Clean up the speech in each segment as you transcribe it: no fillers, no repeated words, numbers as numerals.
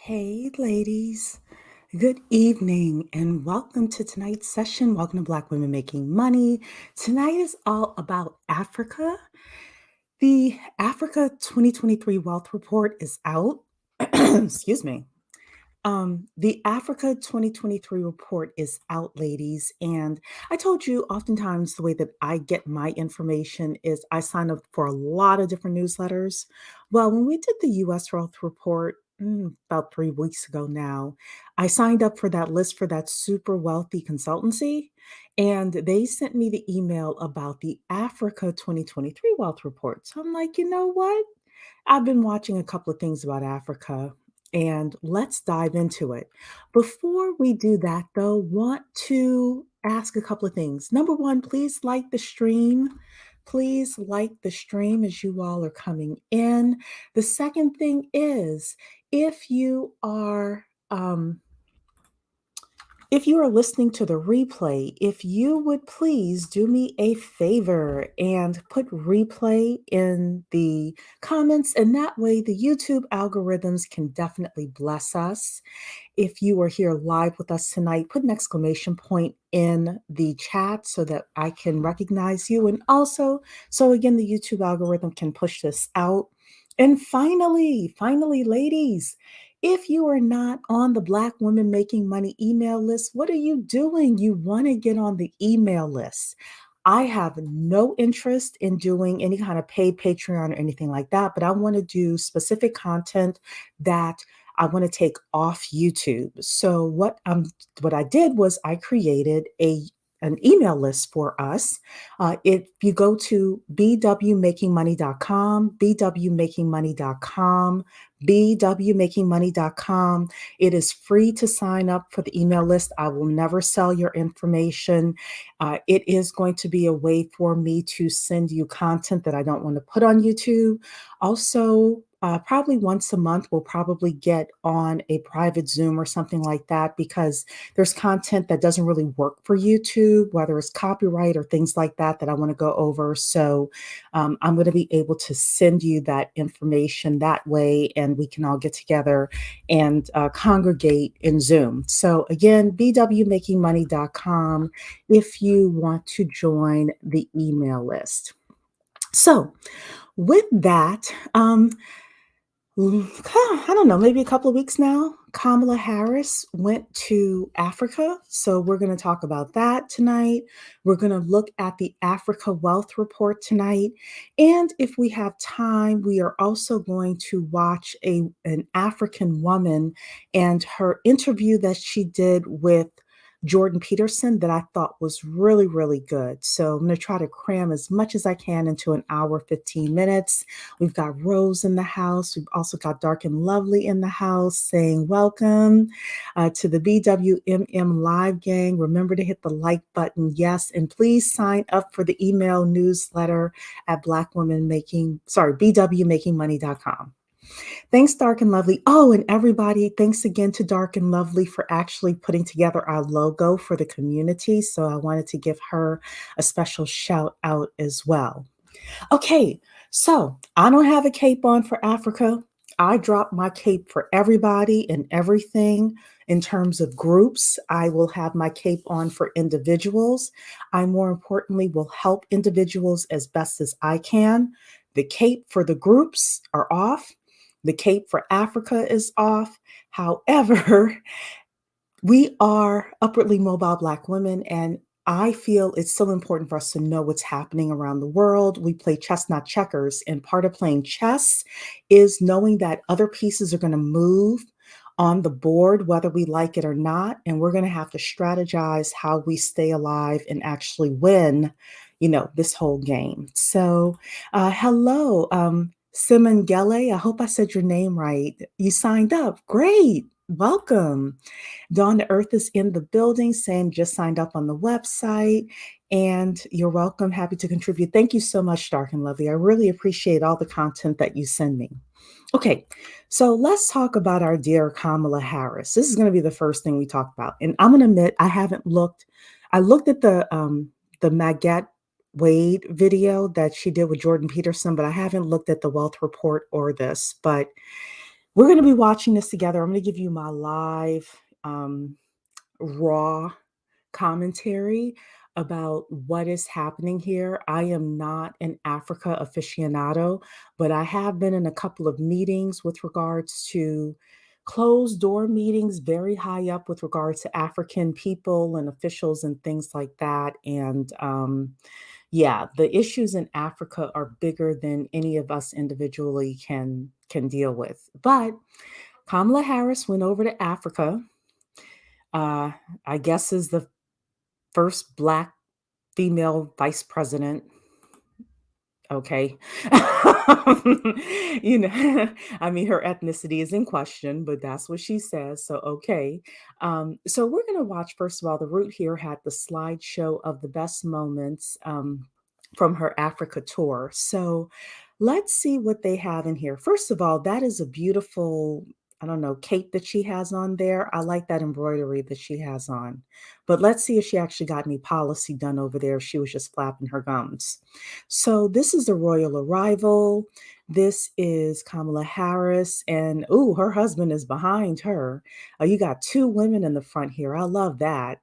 Hey, ladies. Good evening and welcome to tonight's session. Welcome to Black Women Making Money. Tonight is all about Africa. The Africa 2023 Wealth Report is out. Excuse me. The Africa 2023 report is out, ladies. And I told you oftentimes the way that I get my information is I sign up for a lot of different newsletters. Well, when we did the US Wealth Report about 3 weeks ago now, I signed up for that list for that super wealthy consultancy. And they sent me the email about the Africa 2023 Wealth Report. So I'm like, you know what? I've been watching a couple of things about Africa and let's dive into it. Before we do that though, want to ask a couple of things. Number one, please like the stream. Please like the stream as you all are coming in. The second thing is if you are if you are listening to the replay, if you would please do me a favor and put replay in the comments, and that way the YouTube algorithms can definitely bless us. If you are here live with us tonight, put an exclamation point in the chat so that I can recognize you. And also, so again, the YouTube algorithm can push this out. And finally, ladies, if you are not on the Black Women Making Money email list, what are you doing? You want to get on the email list. I have no interest in doing any kind of paid Patreon or anything like that, but I want to do specific content that I want to take off YouTube. So what I did was I created an email list for us. If you go to bwmakingmoney.com, bwmakingmoney.com, bwmakingmoney.com, it is free to sign up for the email list. I will never sell your information. It is going to be a way for me to send you content that I don't want to put on YouTube. Also, probably once a month, we'll probably get on a private Zoom or something like that because there's content that doesn't really work for YouTube, whether it's copyright or things like that that I want to go over. So I'm going to be able to send you that information that way, and we can all get together and congregate in Zoom. So again, bwmakingmoney.com if you want to join the email list. So with that, I don't know, maybe a couple of weeks now, Kamala Harris went to Africa. So we're going to talk about that tonight. We're going to look at the Africa Wealth Report tonight. And if we have time, we are also going to watch an African woman and her interview that she did with Jordan Peterson that I thought was really, really good. So I'm going to try to cram as much as I can into an hour, 15 minutes. We've got Rose in the house. We've also got Dark and Lovely in the house saying welcome to the BWMM Live Gang. Remember to hit the like button, yes, and please sign up for the email newsletter at bwmakingmoney.com. Thanks, Dark and Lovely. Oh, and everybody, thanks again to Dark and Lovely for actually putting together our logo for the community. So I wanted to give her a special shout out as well. Okay, so I don't have a cape on for Africa. I drop my cape for everybody and everything in terms of groups. I will have my cape on for individuals. I more importantly will help individuals as best as I can. The cape for the groups are off. The cape for Africa is off. However, we are upwardly mobile Black women, and I feel it's so important for us to know what's happening around the world. We play chess, not checkers. And part of playing chess is knowing that other pieces are going to move on the board, whether we like it or not. And we're going to have to strategize how we stay alive and actually win, this whole game. So, hello, Simon Gele. I hope I said your name right. You signed up. Great. Welcome. Dawn the Earth is in the building saying just signed up on the website, and you're welcome. Happy to contribute. Thank you so much, Dark and Lovely. I really appreciate all the content that you send me. Okay, so let's talk about our dear Kamala Harris. This is going to be the first thing we talk about. And I'm going to admit, I haven't looked. I looked at the Maggette Wade video that she did with Jordan Peterson, but I haven't looked at the Wealth Report or this. But We're going to be watching this together. I'm going to give you my live, raw commentary about what is happening here. I am not an Africa aficionado, but I have been in a couple of meetings with regards to closed door meetings very high up with regards to African people and officials and things like that. And yeah, the issues in Africa are bigger than any of us individually can deal with. But Kamala Harris went over to Africa. Uh, I guess is the first Black female vice president. Okay. You know, I mean, her ethnicity is in question, but that's what she says. So, okay. So, we're going to watch, first of all, the Root here had the slideshow of the best moments from her Africa tour. So, let's see what they have in here. First of all, that is a beautiful, I don't know, cape that she has on there. I like that embroidery that she has on. But let's see if she actually got any policy done over there, if she was just flapping her gums. So this is the royal arrival. This is Kamala Harris, and ooh, her husband is behind her. You got two women in the front here. I love that.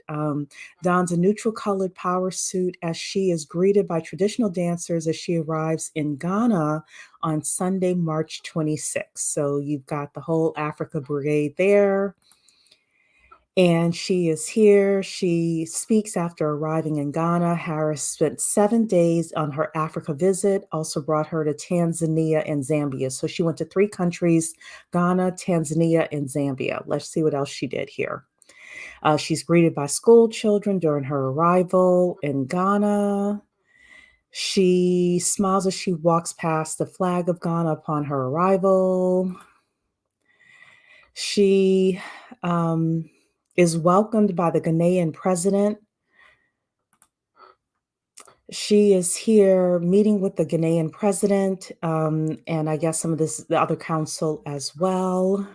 Dons a neutral colored power suit as she is greeted by traditional dancers as she arrives in Ghana on Sunday, March 26th. So you've got the whole Africa Brigade there. And she is here. She speaks after arriving in Ghana. Harris spent 7 days on her Africa visit, also brought her to Tanzania and Zambia. So she went to three countries: Ghana, Tanzania, and Zambia. Let's see what else she did here. She's greeted by school children during her arrival in Ghana. She smiles as she walks past the flag of Ghana upon her arrival. She is welcomed by the Ghanaian president. She is here meeting with the Ghanaian president, and I guess some of the other council as well.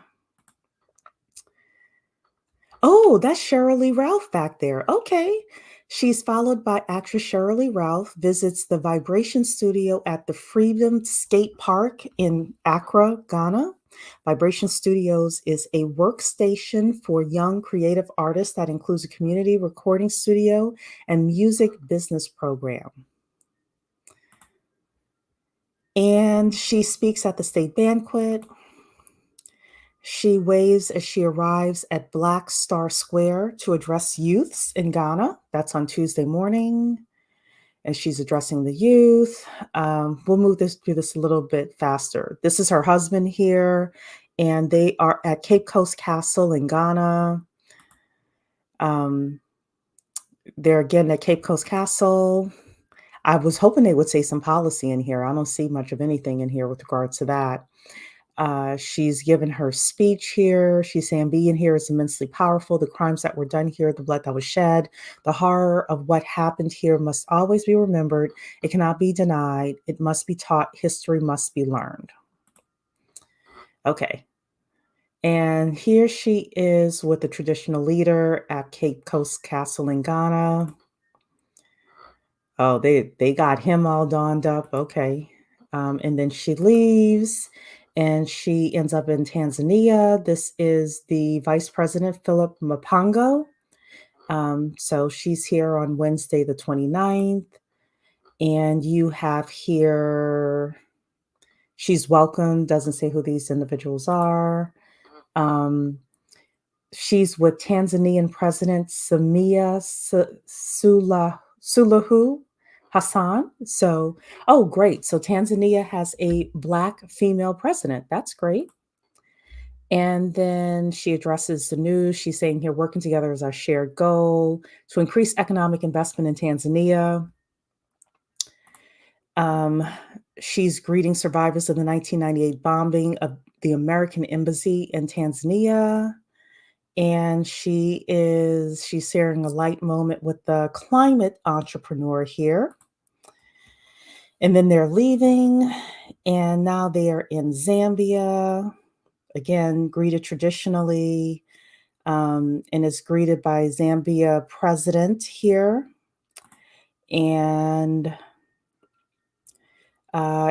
Oh, that's Shirley Ralph back there. Okay. She's followed by actress Shirley Ralph, visits the Vibration Studio at the Freedom Skate Park in Accra, Ghana. Vibration Studios is a workstation for young creative artists that includes a community recording studio and music business program. And she speaks at the state banquet. She waves as she arrives at Black Star Square to address youths in Ghana. That's on Tuesday morning. And she's addressing the youth. We'll move through this a little bit faster. This is her husband here, and they are at Cape Coast Castle in Ghana. They're again at Cape Coast Castle. I was hoping they would say some policy in here. I don't see much of anything in here with regards to that. She's given her speech here. She's saying being here is immensely powerful. The crimes that were done here, the blood that was shed, the horror of what happened here must always be remembered. It cannot be denied. It must be taught. History must be learned. Okay. And here she is with the traditional leader at Cape Coast Castle in Ghana. Oh, they got him all donned up. Okay. And then she leaves and she ends up in Tanzania. This is the Vice President, Philip Mpango. So she's here on Wednesday, the 29th. And you have here, she's welcome, doesn't say who these individuals are. She's with Tanzanian President Samia Suluhu Hassan. So, oh, great. So Tanzania has a Black female president. That's great. And then she addresses the news. She's saying here, working together is our shared goal to increase economic investment in Tanzania. She's greeting survivors of the 1998 bombing of the American embassy in Tanzania. And she's sharing a light moment with the climate entrepreneur here. And then they're leaving, and now they are in Zambia, again, greeted traditionally, and is greeted by Zambia president here. And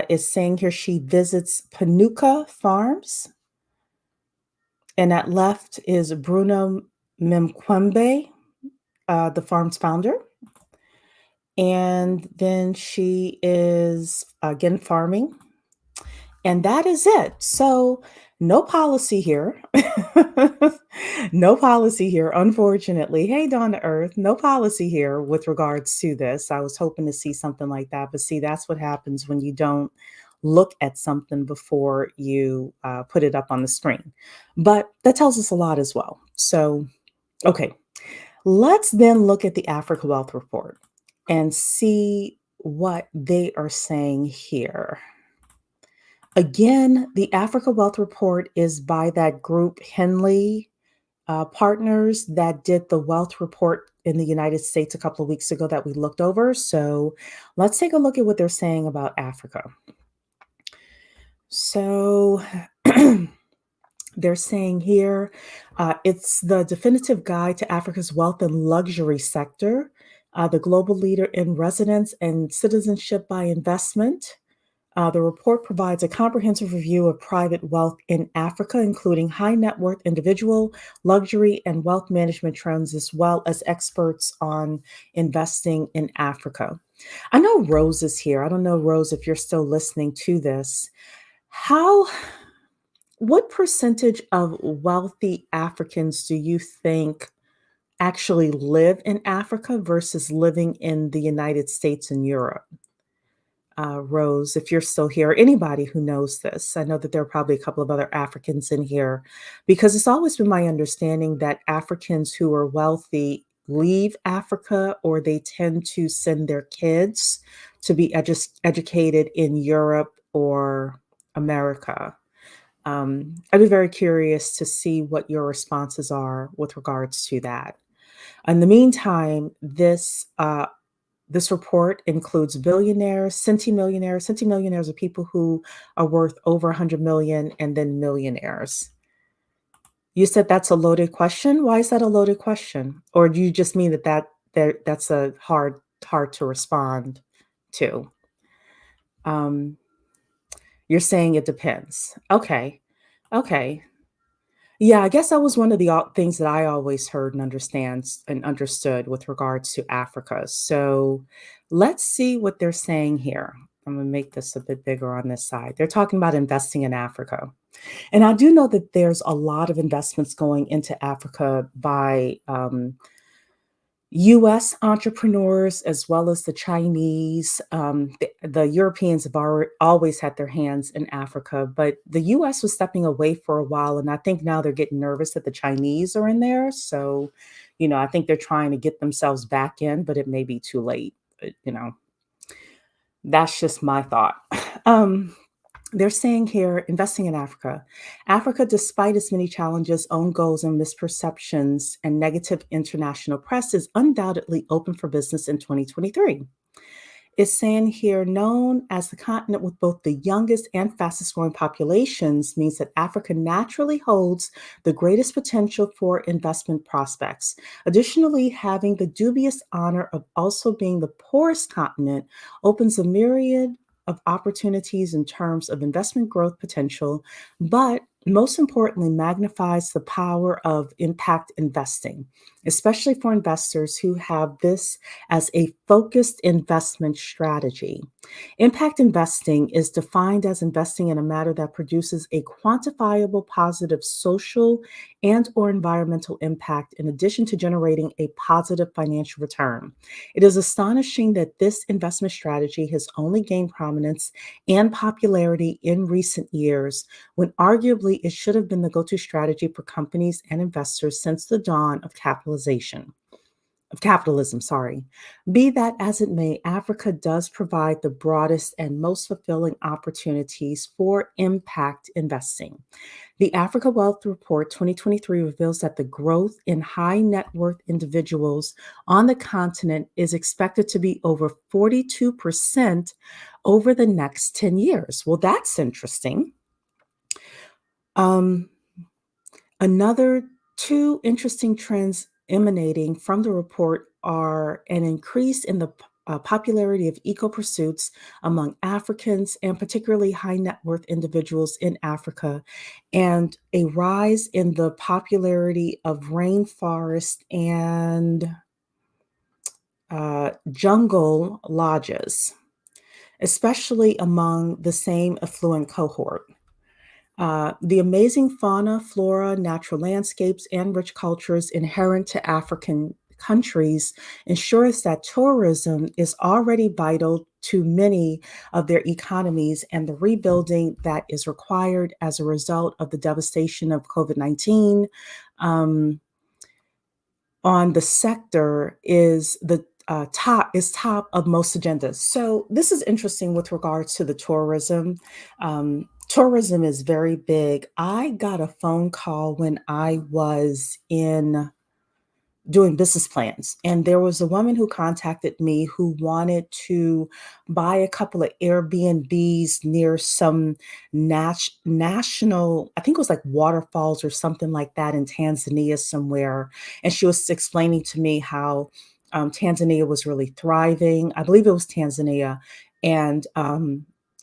is saying here she visits Panuka Farms. And at left is Bruno Memkwembe, the farm's founder. And then she is again farming. And that is it. So, no policy here. No policy here, unfortunately. Hey, Dawn to Earth, no policy here with regards to this. I was hoping to see something like that, but see, that's what happens when you don't look at something before you put it up on the screen. But that tells us a lot as well. So, okay, let's then look at the Africa Wealth Report and see what they are saying here. Again, the Africa Wealth Report is by that group, Henley Partners, that did the wealth report in the United States a couple of weeks ago that we looked over. So let's take a look at what they're saying about Africa. So they're saying here it's the definitive guide to Africa's wealth and luxury sector, the global leader in residence and citizenship by investment. The report provides a comprehensive review of private wealth in Africa, including high net worth individual, luxury, and wealth management trends, as well as experts on investing in Africa. I know Rose is here. I don't know, Rose, if you're still listening to this. How, what percentage of wealthy Africans do you think actually live in Africa versus living in the United States and Europe? Rose, if you're still here, anybody who knows this, I know that there are probably a couple of other Africans in here because it's always been my understanding that Africans who are wealthy leave Africa or they tend to send their kids to be educated in Europe or America. I'd be very curious to see what your responses are with regards to that. In the meantime, this report includes billionaires, centimillionaires. Centimillionaires are people who are worth over 100 million, and then millionaires. You said that's a loaded question. Why is that a loaded question? Or do you just mean that's a hard to respond to? Um, you're saying it depends. Okay. Okay. Yeah, I guess that was one of the things that I always heard and understands and understood with regards to Africa. So let's see what they're saying here. I'm going to make this a bit bigger on this side. They're talking about investing in Africa. And I do know that there's a lot of investments going into Africa by US entrepreneurs as well as the Chinese. The Europeans have always had their hands in Africa, but the US was stepping away for a while. And I think now they're getting nervous that the Chinese are in there. So, I think they're trying to get themselves back in, but it may be too late. That's just my thought. Um, they're saying here, investing in Africa. Africa, despite its many challenges, own goals, and misperceptions and negative international press, is undoubtedly open for business in 2023. It's saying here, known as the continent with both the youngest and fastest growing populations, means that Africa naturally holds the greatest potential for investment prospects. Additionally, having the dubious honor of also being the poorest continent opens a myriad of opportunities in terms of investment growth potential, but most importantly, magnifies the power of impact investing, especially for investors who have this as a focused investment strategy. Impact investing is defined as investing in a matter that produces a quantifiable positive social and or environmental impact in addition to generating a positive financial return. It is astonishing that this investment strategy has only gained prominence and popularity in recent years when arguably it should have been the go-to strategy for companies and investors since the dawn of capitalism, sorry. Be that as it may, Africa does provide the broadest and most fulfilling opportunities for impact investing. The Africa Wealth Report 2023 reveals that the growth in high net worth individuals on the continent is expected to be over 42% over the next 10 years. Well, that's interesting. Um, Another two interesting trends emanating from the report are an increase in the popularity of eco pursuits among Africans and particularly high net worth individuals in Africa, and a rise in the popularity of rainforest and jungle lodges, especially among the same affluent cohort. The amazing fauna, flora, natural landscapes, and rich cultures inherent to African countries ensures that tourism is already vital to many of their economies, and the rebuilding that is required as a result of the devastation of COVID-19 um, on the sector is the top of most agendas. So this is interesting with regards to the tourism. Tourism is very big. I got a phone call when I was in doing business plans. And there was a woman who contacted me who wanted to buy a couple of Airbnbs near some national, I think it was like waterfalls or something like that in Tanzania somewhere. And she was explaining to me how Tanzania was really thriving. I believe it was Tanzania. And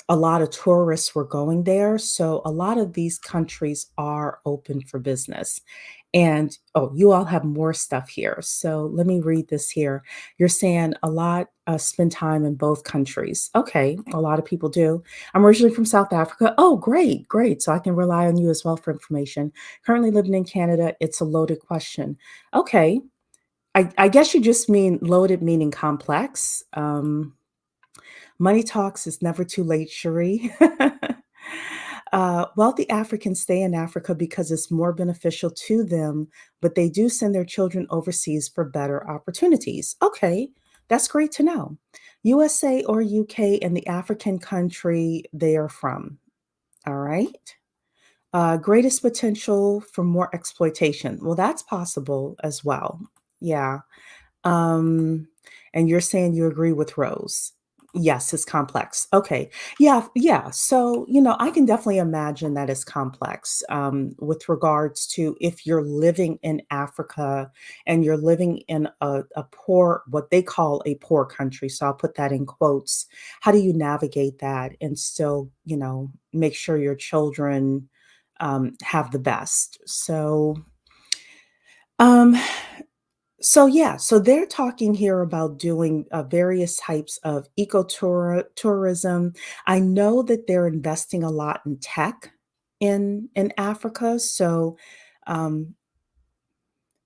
a lot of tourists were going there. So a lot of these countries are open for business. And oh, you all have more stuff here. So let me read this here. You're saying a lot spend time in both countries. Okay, a lot of people do. I'm originally from South Africa. Oh, great, great. So I can rely on you as well for information. Currently living in Canada. It's a loaded question. Okay, I guess you just mean loaded, meaning complex. Money talks is never too late, Cherie. Wealthy Africans stay in Africa because it's more beneficial to them, but they do send their children overseas for better opportunities. Okay, that's great to know. USA or UK and the African country they are from. All right. Greatest potential for more exploitation. Well, that's possible as well. Yeah. Um, and you're saying you agree with Rose. Yes, it's complex. Okay. Yeah, yeah. So, I can definitely imagine that it's complex with regards to if you're living in Africa and you're living in a poor, what they call a poor country. So I'll put that in quotes. How do you navigate that and still, make sure your children have the best? Um, so they're talking here about doing various types of tourism. I know that they're investing a lot in tech in Africa. So, um,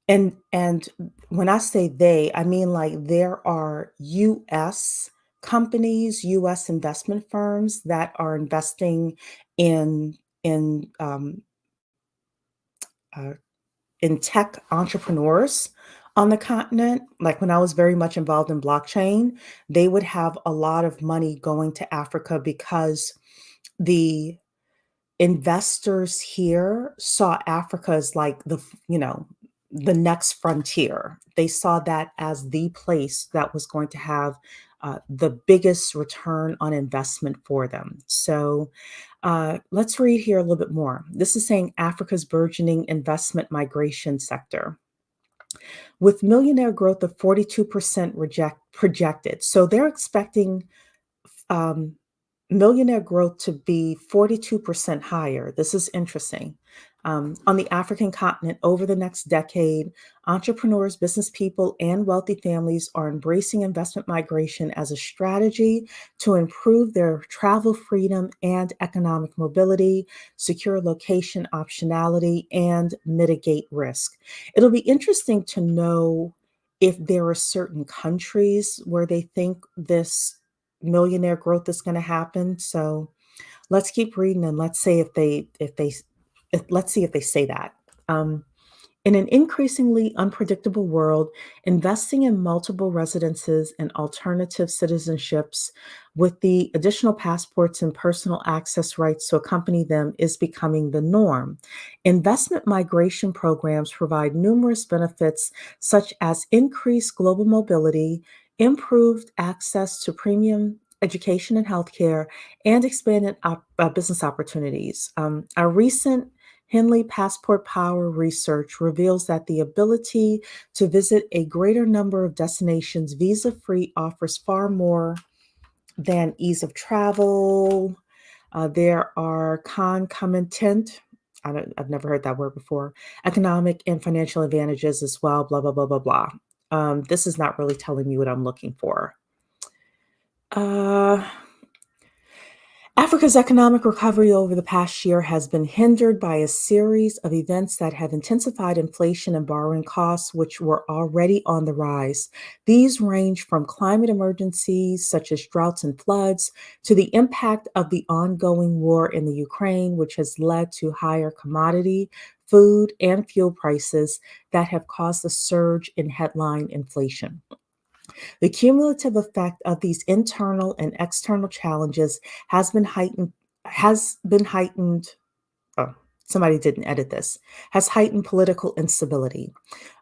and when I say they, I mean like there are U.S. companies, U.S. investment firms that are investing in in um, uh, in tech entrepreneurs on the continent. Like when I was very much involved in blockchain, they would have a lot of money going to Africa because the investors here saw Africa as like the next frontier. They saw that as the place that was going to have the biggest return on investment for them. So let's read here a little bit more. This is saying Africa's burgeoning investment migration sector with millionaire growth of 42% projected. So they're expecting um, millionaire growth to be 42% higher. This is interesting. On the African continent, over the next decade, entrepreneurs, business people, and wealthy families are embracing investment migration as a strategy to improve their travel freedom and economic mobility, secure location optionality, and mitigate risk. It'll be interesting to know if there are certain countries where they think this millionaire growth is going to happen. So let's keep reading and let's say let's see if they say that. Um, in an increasingly unpredictable world, investing in multiple residences and alternative citizenships with the additional passports and personal access rights to accompany them is becoming the norm. Investment migration programs provide numerous benefits, such as increased global mobility, improved access to premium education and healthcare, and expanded business opportunities. A recent Henley Passport Power research reveals that the ability to visit a greater number of destinations visa free offers far more than ease of travel. There are concomitant, I've never heard that word before, economic and financial advantages as well, blah, blah, blah, blah, blah. This is not really telling me what I'm looking for. Uh, Africa's economic recovery over the past year has been hindered by a series of events that have intensified inflation and borrowing costs, which were already on the rise. These range from climate emergencies such as droughts and floods to the impact of the ongoing war in the Ukraine, which has led to higher commodity, food, and fuel prices that have caused a surge in headline inflation. The cumulative effect of these internal and external challenges has been heightened. Oh, somebody didn't edit this. Has heightened political instability.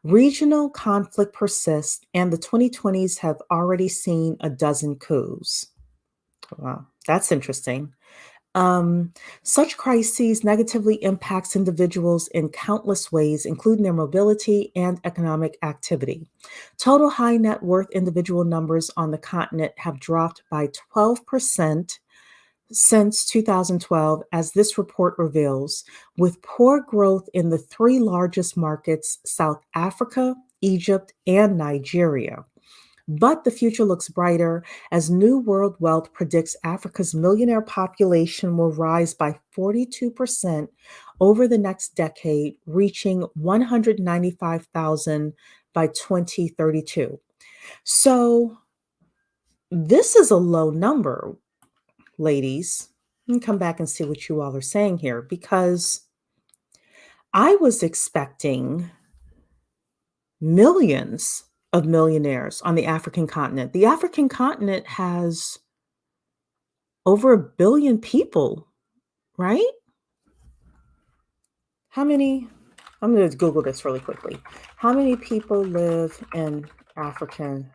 Regional conflict persists, and the 2020s have already seen a dozen coups. Wow, that's interesting. Um, Such crises negatively impacts individuals in countless ways, including their mobility and economic activity. Total high net worth individual numbers on the continent have dropped by 12% since 2012, as this report reveals, with poor growth in the three largest markets, South Africa, Egypt, and Nigeria. But the future looks brighter as New World Wealth predicts Africa's millionaire population will rise by 42% over the next decade, reaching 195,000 by 2032. So, this is a low number, ladies. Let me come back and see what you all are saying here because I was expecting millions of millionaires on the African continent. The African continent has over 1 billion people, right? How many? I'm going to Google this really quickly. How many people live in African?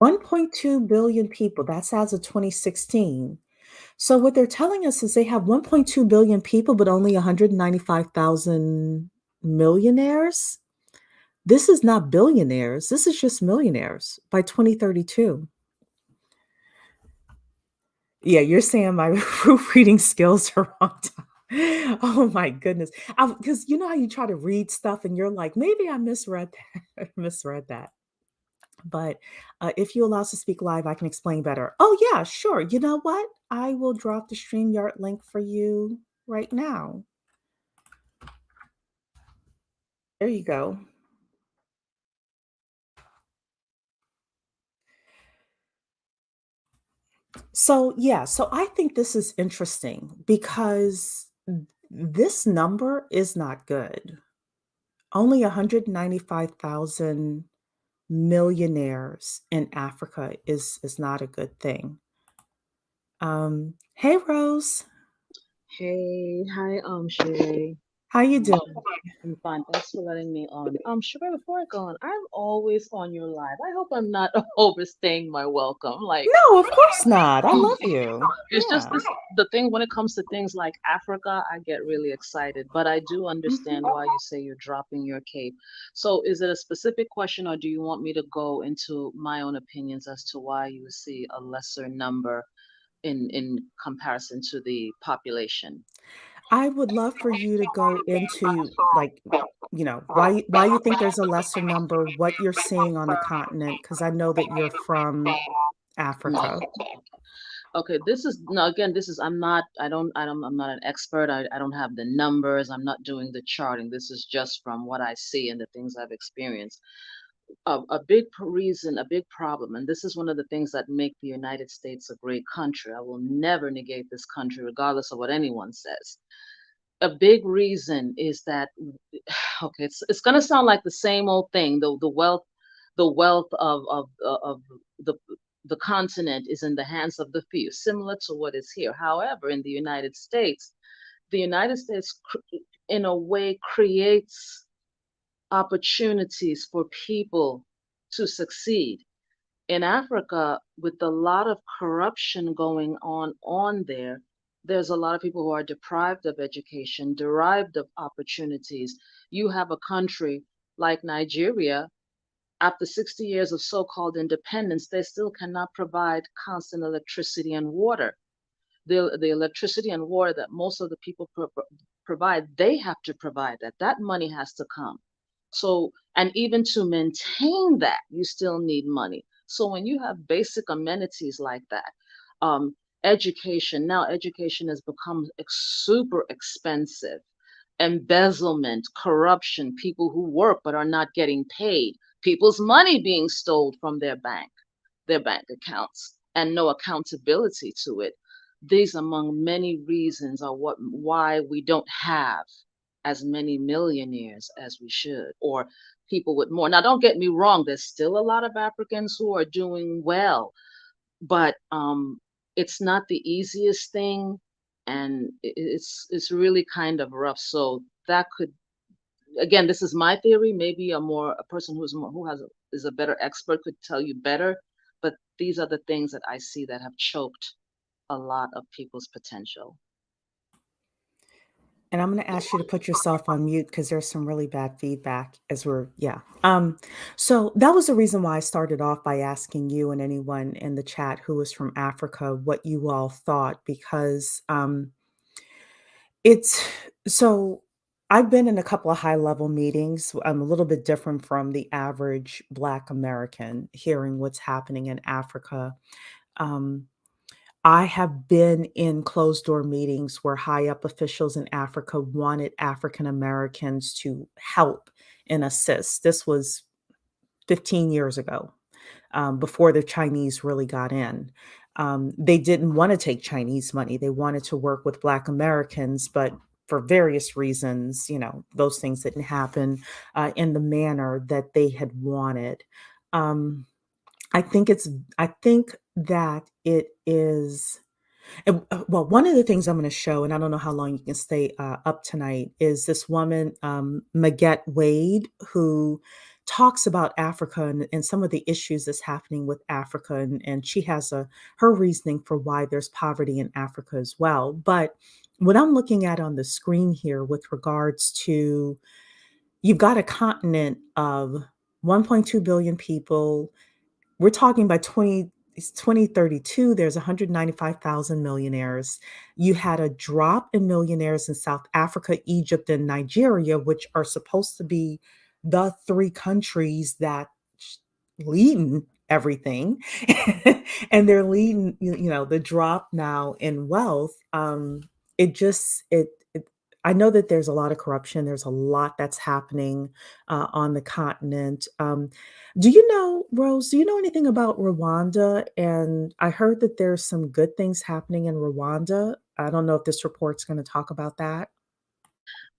1.2 billion people. That's as of 2016. So what they're telling us is they have 1.2 billion people, but only 195,000 millionaires. This is not billionaires. This is just millionaires by 2032. Yeah, you're saying my proofreading skills are wrong. Oh my goodness. Because you know how you try to read stuff and you're like, maybe I misread that. Misread that. But if you allow us to speak live, I can explain better. Oh, yeah, sure. You know what? I will drop the StreamYard link for you right now. There you go. So, yeah, so I think this is interesting because this number is not good. Only 195,000 millionaires in Africa is not a good thing. Hey Rose, Hey, hi, Sheree. how you doing? Sure. I'm fine. Thanks for letting me on. Sheree, before I go on, I'm always on your live. I hope I'm not overstaying my welcome. Like, No, of course not. I love you. it's just Yeah. this the thing when it comes to things like Africa, I get really excited, but I do understand Mhm. why you say you're dropping your cape. So, is it a specific question, or do you want me to go into my own opinions as to why you see a lesser number in comparison to the population? I would love for you to go into like, why you think there's a lesser number, what you're seeing on the continent, because I know that you're from Africa. Okay, this is now again, this is I'm not an expert. I don't have the numbers. I'm not doing the charting. This is just from what I see and the things I've experienced. A big reason, a big problem, and this is one of the things that make the United States a great country. I will never negate this country, regardless of what anyone says. A big reason is that okay, it's gonna sound like the same old thing. The wealth of the the continent is in the hands of the few, similar to what is here. However, in the United States, in a way, creates opportunities for people to succeed. In Africa, with a lot of corruption going on there, There's a lot of people who are deprived of education, derived of opportunities. You have a country like Nigeria, after 60 years of so-called independence, they still cannot provide constant electricity and water. The electricity and water that most of the people provide, they have to provide that. That money has to come. So, and even to maintain that, you still need money. So when you have basic amenities like that, um, education, now education has become super expensive. Embezzlement, corruption, people who work but are not getting paid, people's money being stole from their bank accounts, and no accountability to it. These, among many reasons, are why we don't have as many millionaires as we should, or people with more. Now, don't get me wrong, there's still a lot of Africans who are doing well, but it's not the easiest thing, and it's really kind of rough. So that could, again, this is my theory. Maybe a person who's more, who has is a better expert could tell you better. But these are the things that I see that have choked a lot of people's potential. And I'm gonna ask you to put yourself on mute because there's some really bad feedback as we're yeah. So that was the reason why I started off by asking you and anyone in the chat who was from Africa what you all thought because it's so I've been in a couple of high level meetings. I'm a little bit different from the average Black American hearing what's happening in Africa. Um, I have been in closed door meetings where high up officials in Africa wanted African Americans to help and assist. This was 15 years ago, before the Chinese really got in. They didn't want to take Chinese money. They wanted to work with Black Americans, but for various reasons, those things didn't happen in the manner that they had wanted. Um, I think it's. I think that it is well, one of the things I'm gonna show, and I don't know how long you can stay, up tonight, is this woman, Maguette Wade, who talks about Africa and some of the issues that's happening with Africa, and she has her reasoning for why there's poverty in Africa as well. But what I'm looking at on the screen here with regards to you've got a continent of 1.2 billion people. We're talking by 2032, there's 195,000 millionaires. You had a drop in millionaires in South Africa, Egypt, and Nigeria, which are supposed to be the three countries that leading everything. And they're leading, the drop now in wealth. It just it I know that there's a lot of corruption. There's a lot that's happening on the continent. Do you know, Rose, do you know anything about Rwanda? And I heard that there's some good things happening in Rwanda. I don't know if this report's going to talk about that.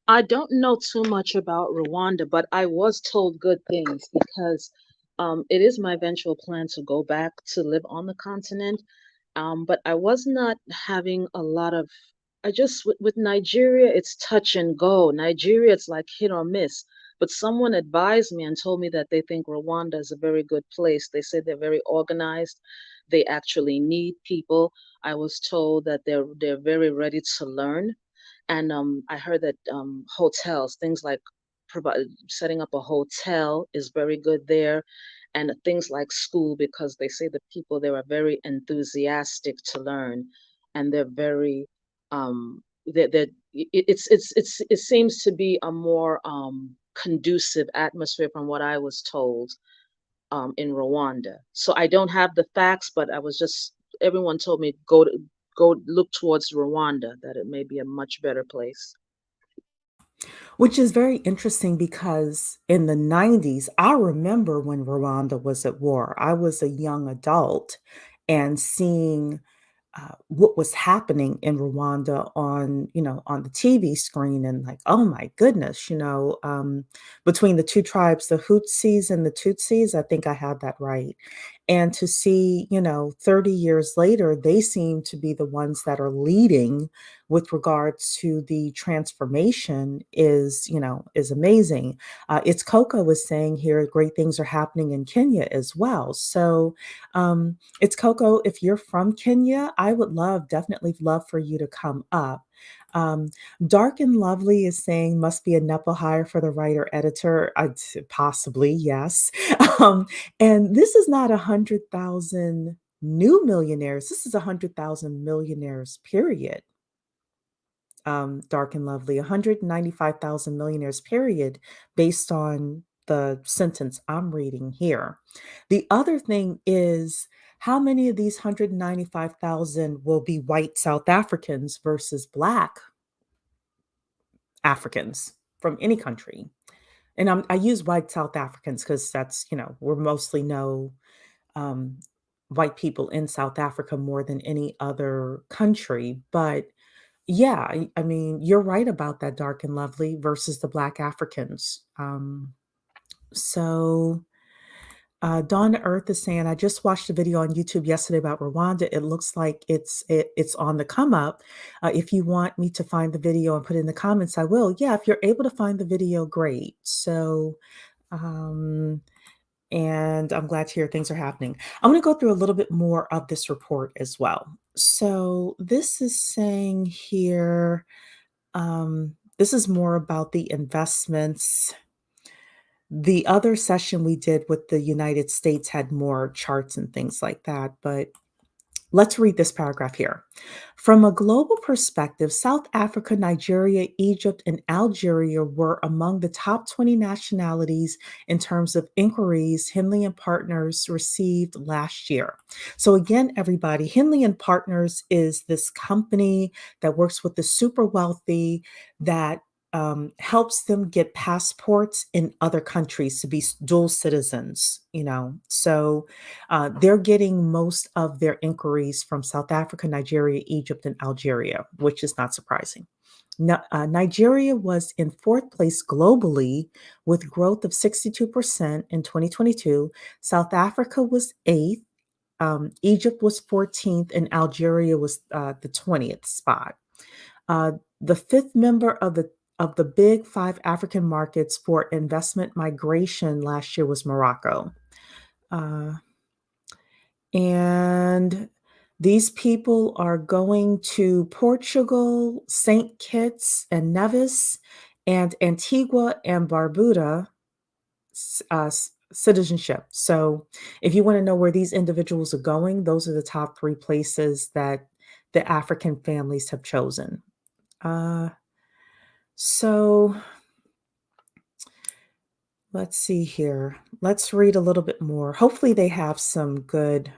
I don't know too much about Rwanda, but I was told good things because it is my eventual plan to go back to live on the continent. But I was not having a lot of, I just, with Nigeria, it's touch and go. Nigeria, it's like hit or miss. But someone advised me and told me that they think Rwanda is a very good place. They say they're very organized. They actually need people. I was told that they're very ready to learn. And I heard that hotels, things like setting up a hotel is very good there, and things like school, because they say the people there are very enthusiastic to learn, and they're very it seems to be a more conducive atmosphere from what I was told in Rwanda. So I don't have the facts, but I was just everyone told me go look towards Rwanda, that it may be a much better place. Which is very interesting because in the 90s, I remember when Rwanda was at war. I was a young adult and seeing what was happening in Rwanda on the TV screen, and like, oh my goodness, between the two tribes, the Hutsis and the Tutsis, I think I had that right. And to see, 30 years later, they seem to be the ones that are leading with regards to the transformation is amazing. It's Coco was saying here, great things are happening in Kenya as well. So it's Coco, if you're from Kenya, I would definitely love for you to come up. Um, Dark and Lovely is saying must be a NEPA hire for the writer editor. Possibly, yes. Um, and this is not 100,000 new millionaires. This is 100,000 millionaires, period. Dark and Lovely, 195,000 millionaires, period, based on the sentence I'm reading here. The other thing is, how many of these 195,000 will be white South Africans versus Black Africans from any country? And I use white South Africans because that's, we're mostly know um, white people in South Africa more than any other country. But yeah, I mean, you're right about that, Dark and Lovely versus the Black Africans. So Dawn to Earth is saying, I just watched a video on YouTube yesterday about Rwanda. It looks like it's on the come up. If you want me to find the video and put it in the comments, I will. Yeah, if you're able to find the video, great. So um, and I'm glad to hear things are happening. I'm going to go through a little bit more of this report as well. So this is saying here, this is more about the investments. The other session we did with the United States had more charts and things like that, but let's read this paragraph here. From a global perspective, South Africa, Nigeria, Egypt, and Algeria were among the top 20 nationalities in terms of inquiries Henley and Partners received last year. So, again, everybody, Henley and Partners is this company that works with the super wealthy that helps them get passports in other countries to be dual citizens. So, they're getting most of their inquiries from South Africa, Nigeria, Egypt, and Algeria, which is not surprising. Nigeria was in fourth place globally with growth of 62% in 2022. South Africa was eighth. Egypt was 14th, and Algeria was the 20th spot. The fifth member of the big five African markets for investment migration last year was Morocco. Uh, and these people are going to Portugal, St. Kitts and Nevis, and Antigua and Barbuda citizenship. So, if you want to know where these individuals are going, those are the top three places that the African families have chosen. Uh, so, let's see here. Let's read a little bit more. Hopefully, they have some good.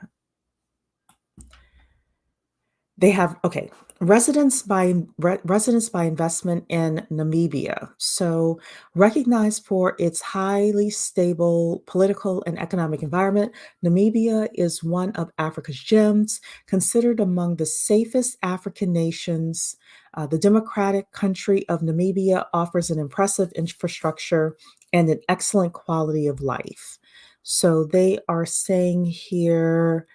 They have okay. Residence by investment in Namibia. So, recognized for its highly stable political and economic environment, Namibia is one of Africa's gems, considered among the safest African nations. The democratic country of Namibia offers an impressive infrastructure and an excellent quality of life. So, they are saying here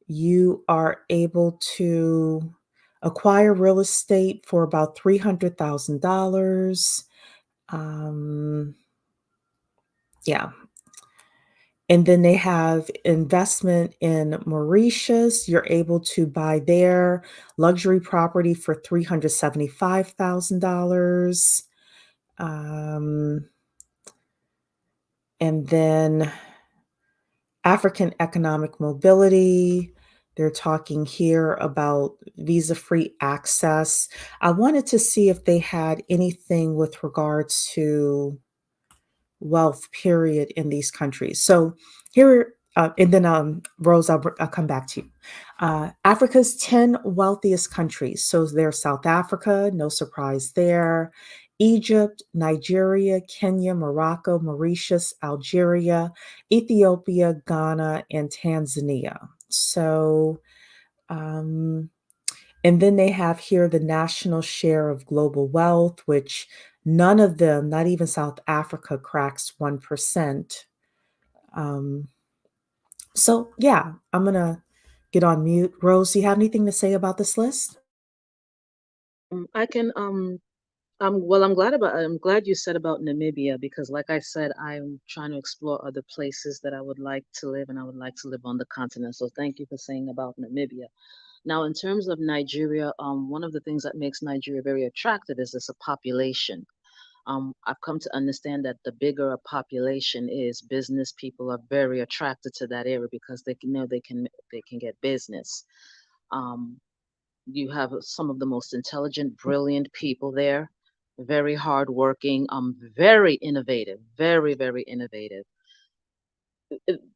you are able to acquire real estate for about $300,000. Um, yeah. And then they have investment in Mauritius. You're able to buy their luxury property for $375,000. Um, and then African economic mobility. They're talking here about visa free access. I wanted to see if they had anything with regards to wealth, period, in these countries. So here, and then Rose, I'll come back to you. Africa's 10 wealthiest countries. So there's South Africa, no surprise there. Egypt, Nigeria, Kenya, Morocco, Mauritius, Algeria, Ethiopia, Ghana, and Tanzania. So, um, and then they have here the national share of global wealth, which none of them, not even South Africa, cracks 1%. Um, So, yeah, I'm gonna get on mute. Rose, do you have anything to say about this list? I can I'm glad you said about Namibia because like I said, I'm trying to explore other places that I would like to live and I would like to live on the continent. So thank you for saying about Namibia. Now, in terms of Nigeria, one of the things that makes Nigeria very attractive is it's a population. I've come to understand that the bigger a population is, business people are very attracted to that area because they can know they can get business. Um, you have some of the most intelligent, brilliant people there, very hardworking, very innovative, very, very innovative.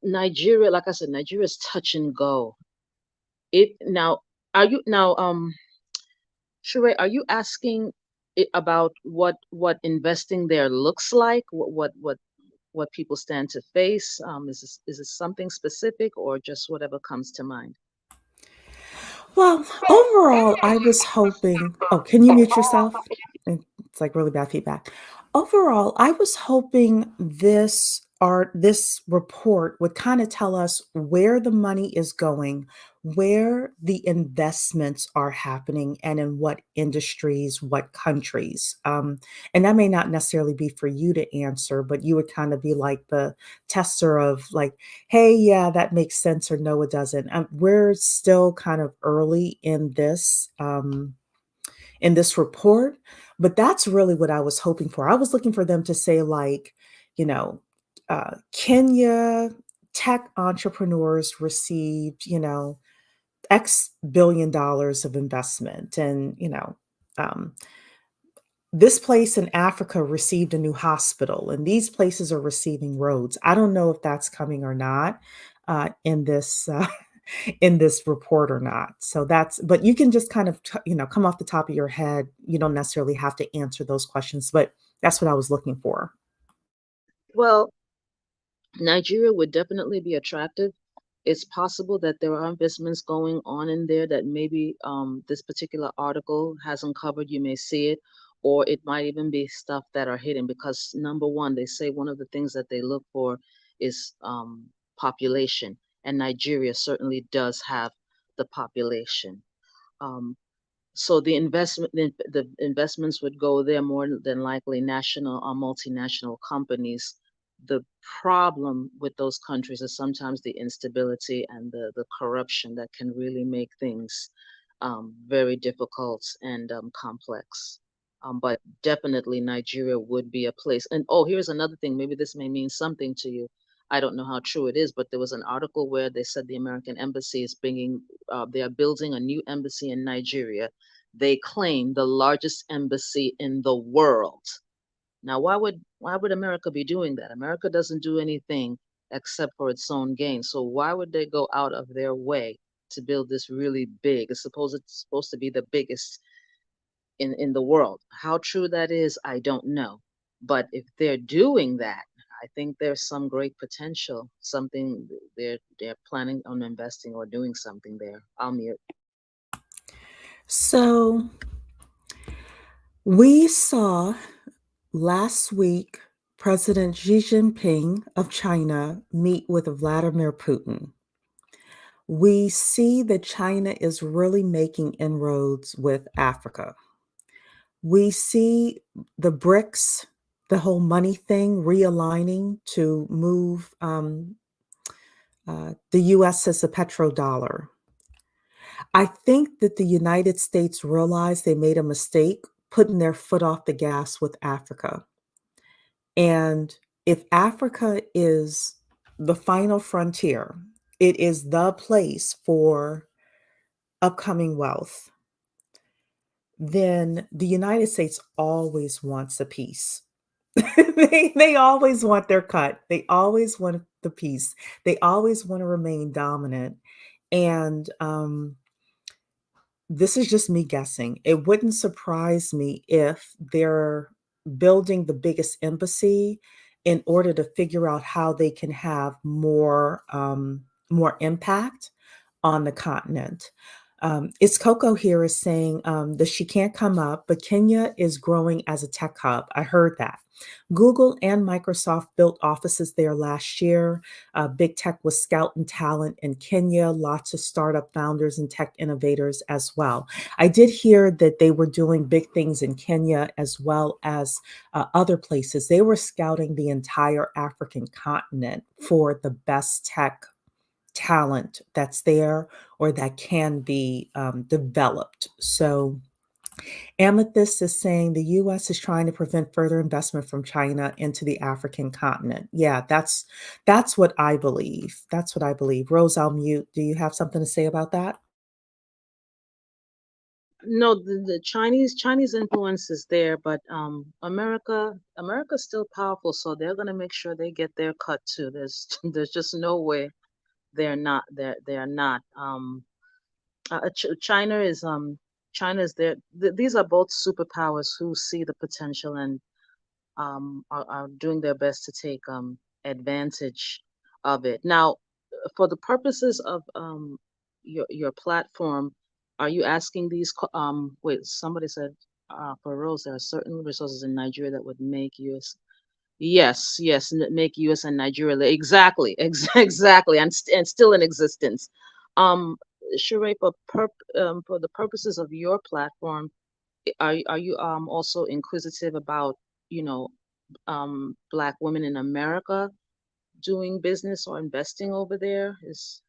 Nigeria, like I said, Nigeria is touch and go. It now, are you now, Sheree, are you asking about what investing there looks like? What people stand to face? Is this something specific or just whatever comes to mind? Well, overall, I was hoping. Oh, can you mute yourself? It's like really bad feedback. Overall, I was hoping this report would kind of tell us where the money is going, where the investments are happening, and in what industries, what countries. And that may not necessarily be for you to answer, but you would kind of be like the tester of like, hey, yeah, that makes sense, or no, it doesn't. We're still kind of early in this report, but that's really what I was hoping for. I was looking for them to say, like, you know, Kenya tech entrepreneurs received, X billion dollars of investment, and um, this place in Africa received a new hospital, and these places are receiving roads. I don't know if that's coming or not in this in this report or not. So that's, but you can just kind of come off the top of your head. You don't necessarily have to answer those questions, but that's what I was looking for. Well, Nigeria would definitely be attractive. It's possible that there are investments going on in there that maybe this particular article hasn't covered. You may see it, or it might even be stuff that are hidden because number one, they say one of the things that they look for is population, and Nigeria certainly does have the population. Um, so the investments would go there more than likely national or multinational companies. The problem with those countries is sometimes the instability and the corruption that can really make things very difficult and complex. But definitely Nigeria would be a place. And oh, here's another thing. Maybe this may mean something to you. I don't know how true it is, but there was an article where they said the American embassy is they are building a new embassy in Nigeria. They claim the largest embassy in the world. Now, why would America be doing that? America doesn't do anything except for its own gain. So why would they go out of their way to build this really big? It's supposed to be the biggest in the world. How true that is, I don't know. But if they're doing that, I think there's some great potential, something they're planning on investing or doing something there. I'll mute. So we saw last week President Xi Jinping of China meet with Vladimir Putin. We see that China is really making inroads with Africa. We see the BRICS, the whole money thing realigning to move the US as a petrodollar. I think that the United States realized they made a mistake putting their foot off the gas with Africa. And if Africa is the final frontier, it is the place for upcoming wealth, then the United States always wants a piece. They always want their cut. They always want the piece. They always want to remain dominant. And this is just me guessing. It wouldn't surprise me if they're building the biggest embassy in order to figure out how they can have more impact on the continent. It's Coco here is saying that she can't come up, but Kenya is growing as a tech hub. I heard that. Google and Microsoft built offices there last year. Big tech was scouting talent in Kenya, lots of startup founders and tech innovators as well. I did hear that they were doing big things in Kenya as well as other places. They were scouting the entire African continent for the best tech talent that's there or that can be developed. So, Amethyst is saying the US is trying to prevent further investment from China into the African continent. Yeah, that's what I believe. That's what I believe. Rose, I'll mute. Do you have something to say about that? No, the Chinese influence is there, but America's still powerful, so they're gonna make sure they get their cut too. There's just no way they're not. China is China's there. These are both superpowers who see the potential and are doing their best to take advantage of it. Now, for the purposes of your platform, are you asking these? Wait, somebody said for Rose, there are certain resources in Nigeria that would make US. Yes, yes, make US and Nigeria exactly, exactly, and still in existence. Um, Sheree, for the purposes of your platform, are you also inquisitive about you know Black women in America doing business or investing over there? Is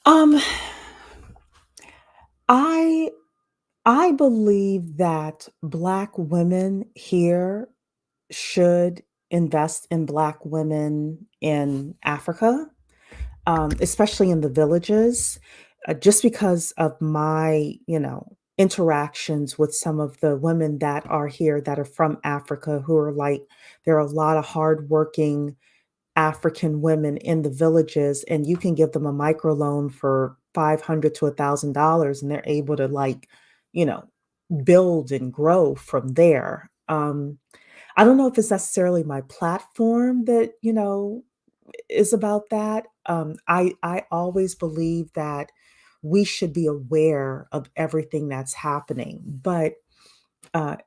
Um, I I believe that Black women here should invest in Black women in Africa, especially in the villages, just because of my, interactions with some of the women that are here that are from Africa who are like, there are a lot of hardworking African women in the villages, and you can give them a microloan for 500 to $1,000 and they're able to you know, build and grow from there. I don't know if it's necessarily my platform that, is about that. I always believe that we should be aware of everything that's happening, but uh,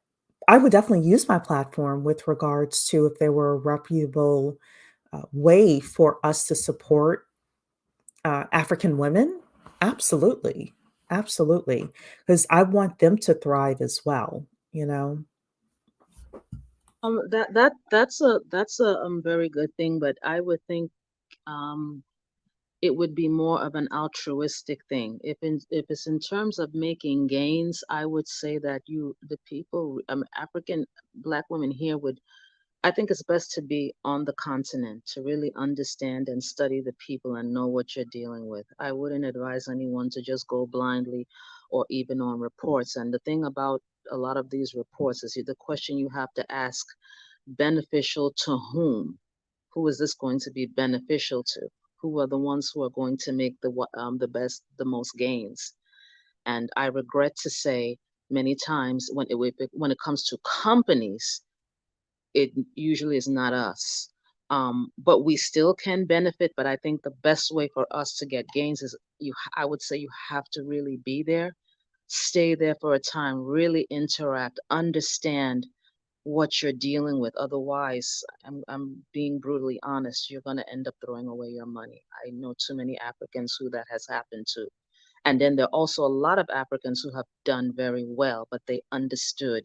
I would definitely use my platform with regards to if there were a reputable way for us to support African women. Absolutely, absolutely, because I want them to thrive as well. You know. that's a very good thing, but I would think um it would be more of an altruistic thing. If it's in terms of making gains, I would say that the people, African Black women here would. I think it's best to be on the continent to really understand and study the people and know what you're dealing with. I wouldn't advise anyone to just go blindly or even on reports. And the thing about a lot of these reports is the question you have to ask: beneficial to whom? Who is this going to be beneficial to? Who are the ones who are going to make the best, the most gains? And I regret to say many times when it comes to companies, it usually is not us. But we still can benefit. But I think the best way for us to get gains is I would say you have to really be there, stay there for a time, really interact, understand what you're dealing with. Otherwise, I'm being brutally honest, you're going to end up throwing away your money. I know too many Africans who that has happened to. And then there are also a lot of Africans who have done very well, but they understood.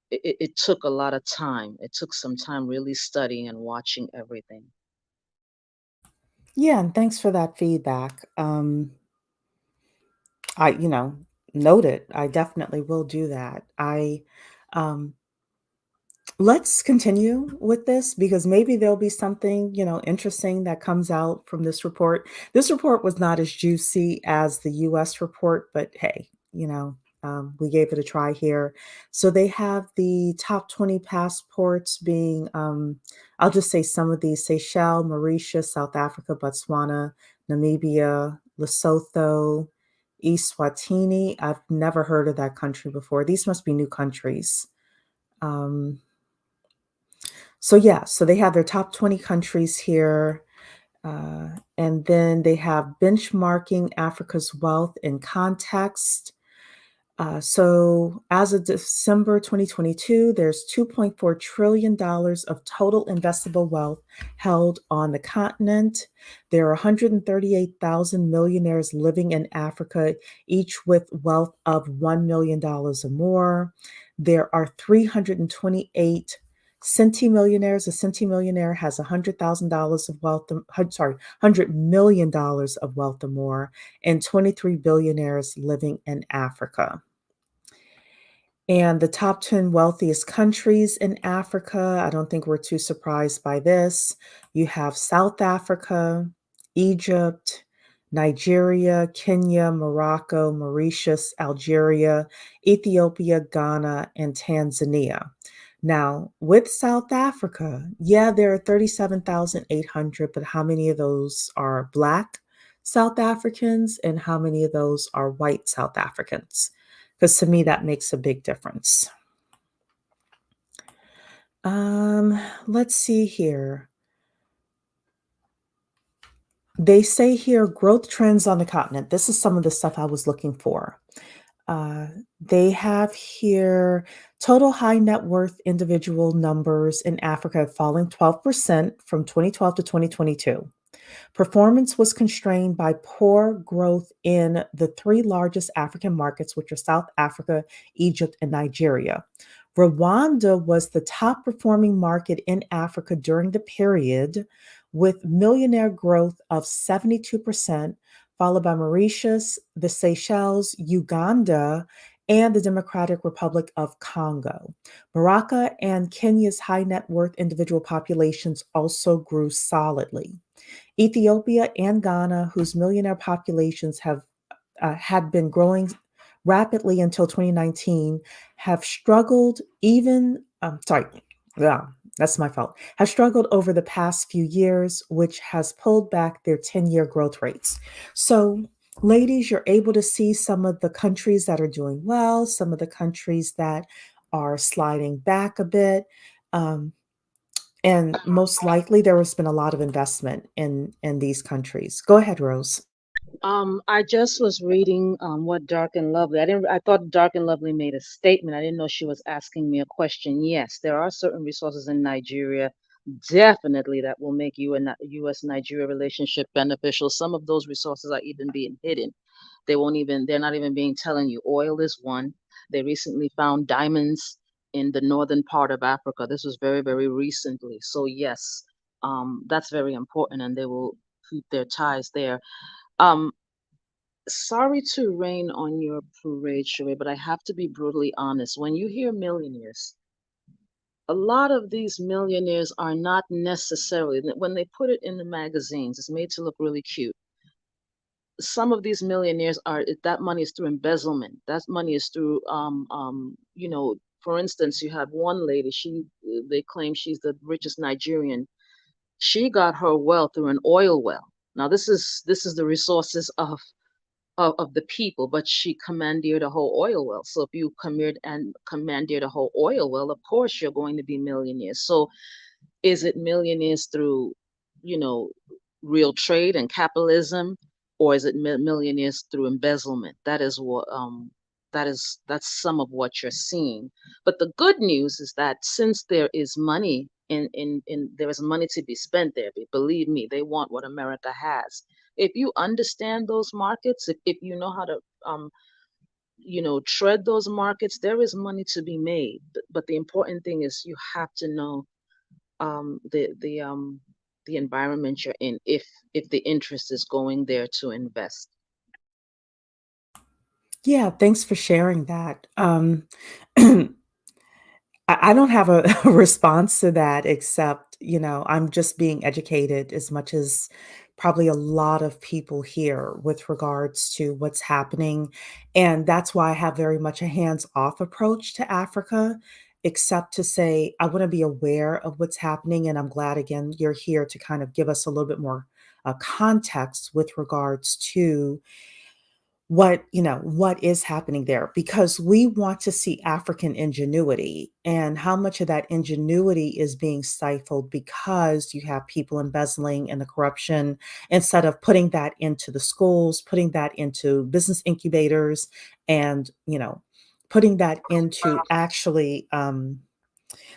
It took a lot of time. It took some time really studying and watching everything. Yeah, and thanks for that feedback. I, noted. I definitely will do that. Um, Let's continue with this because maybe there'll be something, interesting that comes out from this report. This report was not as juicy as the US report, but hey, we gave it a try here. So they have the top 20 passports being, I'll just say some of these: Seychelles, Mauritius, South Africa, Botswana, Namibia, Lesotho, Eswatini. I've never heard of that country before. These must be new countries. Um, so yeah, so they have their top 20 countries here. And then they have benchmarking Africa's wealth in context. So as of December 2022, there's $2.4 trillion of total investable wealth held on the continent. There are 138,000 millionaires living in Africa, each with wealth of $1 million or more. There are 328 centimillionaires. A centimillionaire has $100,000 of wealth, $100 million of wealth or more, and 23 billionaires living in Africa. And the top 10 wealthiest countries in Africa, I don't think we're too surprised by this. You have South Africa, Egypt, Nigeria, Kenya, Morocco, Mauritius, Algeria, Ethiopia, Ghana, and Tanzania. Now, with South Africa, yeah, there are 37,800, but how many of those are Black South Africans and how many of those are white South Africans? Because to me, that makes a big difference. Let's see here. They say here growth trends on the continent. This is some of the stuff I was looking for. They have here total high net worth individual numbers in Africa falling 12% from 2012 to 2022. Performance was constrained by poor growth in the three largest African markets, which are South Africa, Egypt, and Nigeria. Rwanda was the top performing market in Africa during the period, with millionaire growth of 72%, followed by Mauritius, the Seychelles, Uganda, and the Democratic Republic of Congo. Morocco and Kenya's high net worth individual populations also grew solidly. Ethiopia and Ghana, whose millionaire populations have had been growing rapidly until 2019, have struggled yeah, that's my fault, have struggled over the past few years, which has pulled back their 10-year growth rates. So, ladies, you're able to see some of the countries that are doing well, some of the countries that are sliding back a bit. Um, and most likely there has been a lot of investment in these countries. Go ahead, Rose. I just was reading what Dark and Lovely. I thought Dark and Lovely made a statement. I didn't know she was asking me a question. Yes, there are certain resources in Nigeria definitely that will make U.S. Nigeria relationship beneficial. Some of those resources are even being hidden. They're not even being telling you. Oil is one. They recently found diamonds in the northern part of Africa. This was very, very recently. So yes, that's very important, and they will keep their ties there. Um, Sorry to rain on your parade, Sheree, but I have to be brutally honest. When you hear millionaires, a lot of these millionaires are not necessarily, when they put it in the magazines, it's made to look really cute. Some of these millionaires that money is through embezzlement. That money is through, for instance, you have one lady, they claim she's the richest Nigerian. She got her wealth through an oil well. Now, this is the resources of the people, but she commandeered a whole oil well. So if you commandeered a whole oil well, of course you're going to be millionaires. So is it millionaires through, you know, real trade and capitalism, or is it millionaires through embezzlement? That's some of what you're seeing. But the good news is that since there is money in there is money to be spent there, believe me, they want what America has. If you understand those markets, if you know how to tread those markets, there is money to be made. But the important thing is you have to know um, the the um, the environment you're in, if the interest is going there to invest. Yeah, thanks for sharing that. I don't have a, a response to that except, I'm just being educated as much as probably a lot of people here with regards to what's happening. And that's why I have very much a hands off approach to Africa, except to say I want to be aware of what's happening. And I'm glad, again, you're here to kind of give us a little bit more context with regards to what is happening there, because we want to see African ingenuity, and how much of that ingenuity is being stifled because you have people embezzling and the corruption, instead of putting that into the schools, putting that into business incubators, and putting that into actually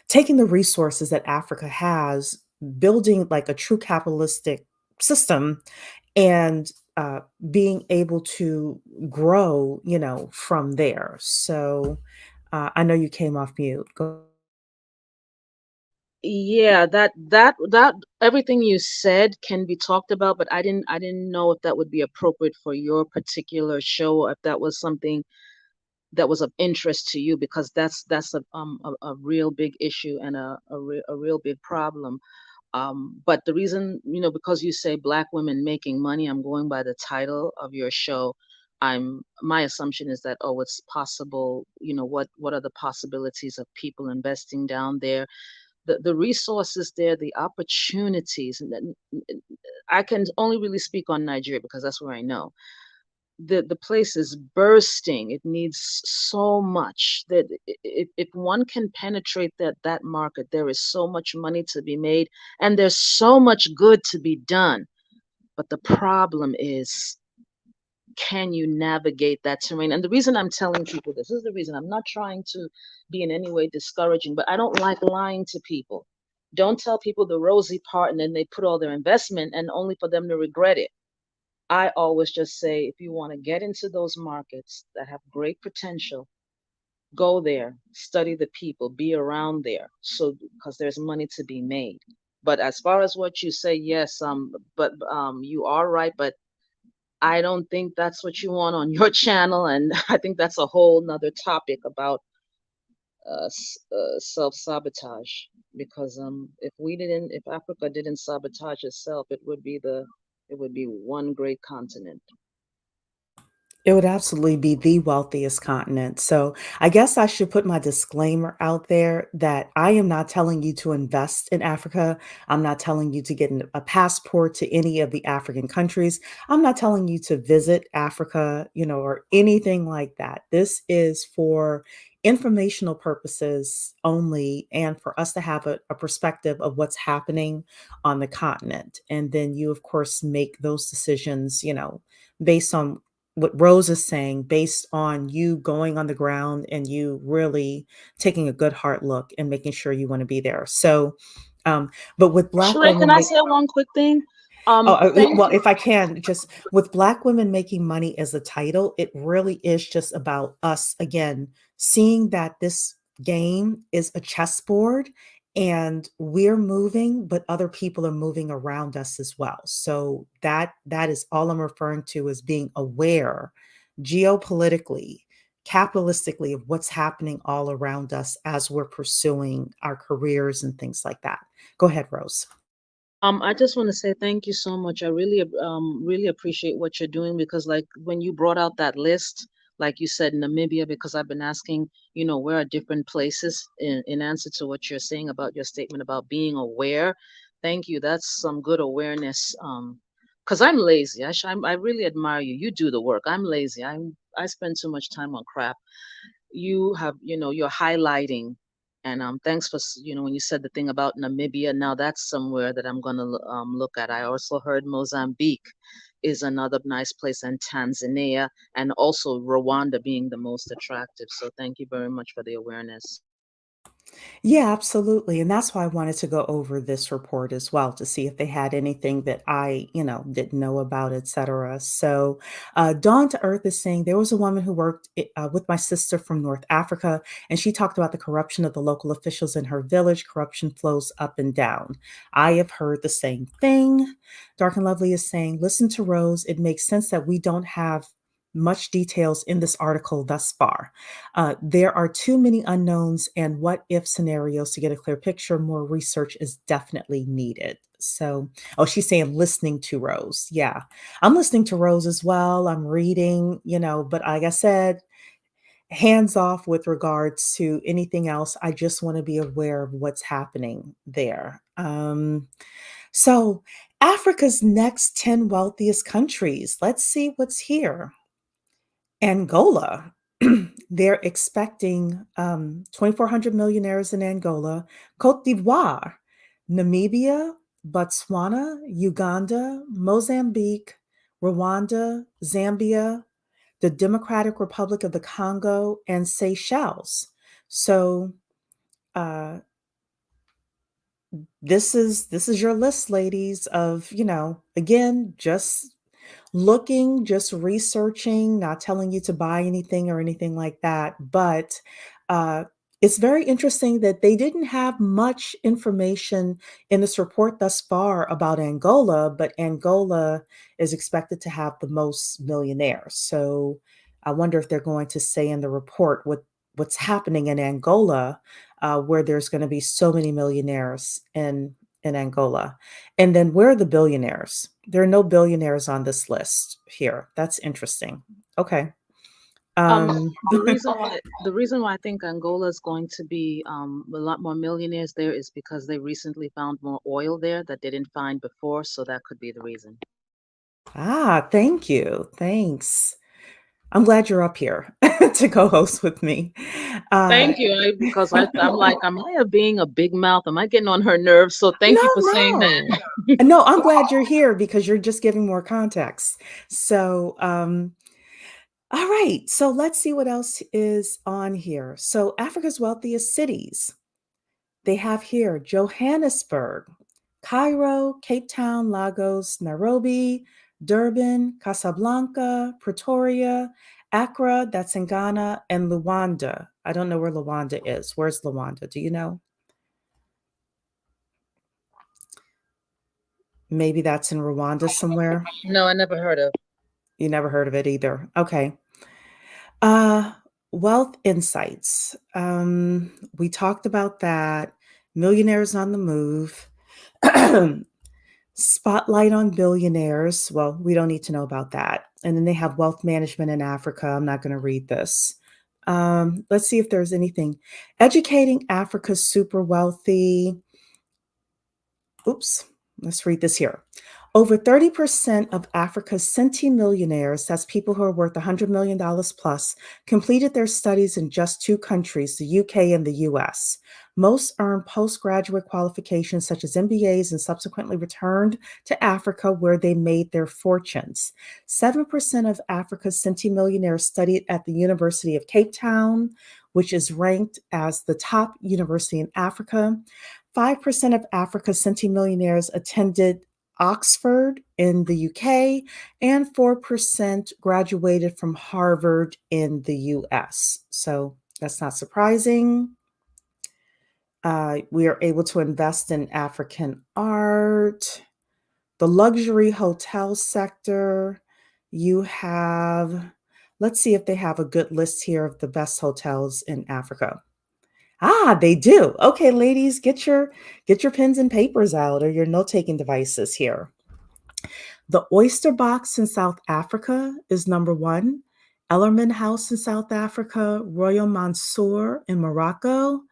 taking the resources that Africa has, building like a true capitalistic system, and being able to grow, from there. So I know you came off mute. Go. Yeah, that everything you said can be talked about, but I didn't know if that would be appropriate for your particular show, or if that was something that was of interest to you, because that's a real big issue, and a real big problem. But the reason, because you say Black women making money, I'm going by the title of your show. My assumption is that, oh, it's possible. What are the possibilities of people investing down there? The resources there, the opportunities, and then I can only really speak on Nigeria because that's where I know. The place is bursting. It needs so much that if one can penetrate that market, there is so much money to be made, and there's so much good to be done. But the problem is, can you navigate that terrain? And the reason I'm telling people this is the reason I'm not trying to be in any way discouraging, but I don't like lying to people. Don't tell people the rosy part and then they put all their investment and only for them to regret it. I always just say, if you want to get into those markets that have great potential, go there, study the people, be around there. So, because there's money to be made. But as far as what you say, yes, but you are right. But I don't think that's what you want on your channel, and I think that's a whole nother topic about self sabotage. Because if Africa didn't sabotage itself, it would be one great continent. It would absolutely be the wealthiest continent. So I guess I should put my disclaimer out there that I am not telling you to invest in Africa. I'm not telling you to get a passport to any of the African countries. I'm not telling you to visit Africa, or anything like that. This is for informational purposes only, and for us to have a perspective of what's happening on the continent. And then you, of course, make those decisions, based on what Rose is saying, based on you going on the ground and you really taking a good hard look and making sure you want to be there. So, but with Black Sheree, can women, I say one quick thing? Thank well, you. if I can, just with Black women making money as a title, it really is just about us again seeing that this game is a chessboard and we're moving, but other people are moving around us as well. So that is all I'm referring to as being aware geopolitically, capitalistically, of what's happening all around us as we're pursuing our careers and things like that. Go ahead, Rose. I just want to say thank you so much. I really appreciate what you're doing, because like when you brought out that list, like you said, Namibia, because I've been asking, where are different places in answer to what you're saying about your statement about being aware. Thank you. That's some good awareness. Because I'm lazy. I really admire you. You do the work. I'm lazy. I spend too much time on crap. You're highlighting, and thanks for when you said the thing about Namibia. Now that's somewhere that I'm gonna look at. I also heard Mozambique is another nice place, and Tanzania, and also Rwanda being the most attractive. So thank you very much for the awareness. Yeah, absolutely. And that's why I wanted to go over this report as well to see if they had anything that I, didn't know about, et cetera. So, Dawn to Earth is saying there was a woman who worked with my sister from North Africa, and she talked about the corruption of the local officials in her village. Corruption flows up and down. I have heard the same thing. Dark and Lovely is saying, listen to Rose. It makes sense that we don't have much details in this article thus far. There are too many unknowns and what if scenarios to get a clear picture. More research is definitely needed. So, oh, she's saying listening to Rose. Yeah, I'm listening to Rose as well. I'm reading, but like I said, hands off with regards to anything else. I just want to be aware of what's happening there. So, Africa's next 10 wealthiest countries. Let's see what's here. Angola, they're expecting 2,400 millionaires in Angola, Cote d'Ivoire, Namibia, Botswana, Uganda, Mozambique, Rwanda, Zambia, the Democratic Republic of the Congo, and Seychelles. So uh, this is your list, ladies, of, again, just looking, just researching, not telling you to buy anything or anything like that. But uh, it's very interesting that they didn't have much information in this report thus far about Angola, but Angola is expected to have the most millionaires. So I wonder if they're going to say in the report what's happening in Angola, where there's going to be so many millionaires in Angola. And then where are the billionaires? There are no billionaires on this list here. That's interesting. Okay. Um, Um, the reason why I think Angola is going to be a lot more millionaires there is because they recently found more oil there that they didn't find before, so that could be the reason. thank you. Thanks. I'm glad you're up here to co-host with me. Uh, Thank you. Because I'm like, am I being a big mouth? Am I getting on her nerves? So thank no, you for saying no. that. No, I'm glad you're here because you're just giving more context. So, all right. So let's see what else is on here. So Africa's wealthiest cities. They have here Johannesburg, Cairo, Cape Town, Lagos, Nairobi, Durban, Casablanca, Pretoria, Accra, that's in Ghana, and Luanda. I don't know where Luanda is. Where's Luanda? Do you know? Maybe that's in Rwanda somewhere. No, I never heard of. You never heard of it either. Okay. Uh, Wealth insights. We talked about that. Millionaires on the move. Spotlight on billionaires. Well, we don't need to know about that. And then they have wealth management in Africa. I'm not going to read this. Let's see if there's anything. Educating Africa's super wealthy. Oops, let's read this here. Over 30% of Africa's centimillionaires, that's people who are worth $100 million plus, completed their studies in just two countries, the UK and the US. Most earned postgraduate qualifications such as MBAs and subsequently returned to Africa where they made their fortunes. 7% of Africa's centimillionaires studied at the University of Cape Town, which is ranked as the top university in Africa. 5% of Africa's centimillionaires attended Oxford in the UK, and 4% graduated from Harvard in the US. So that's not surprising. We are able to invest in African art, the luxury hotel sector. You have, let's see if they have a good list here of the best hotels in Africa. They do. Okay, ladies, get your pens and papers out or your note-taking devices here. The Oyster Box in South Africa is number one. Ellerman House in South Africa, Royal Mansour in Morocco,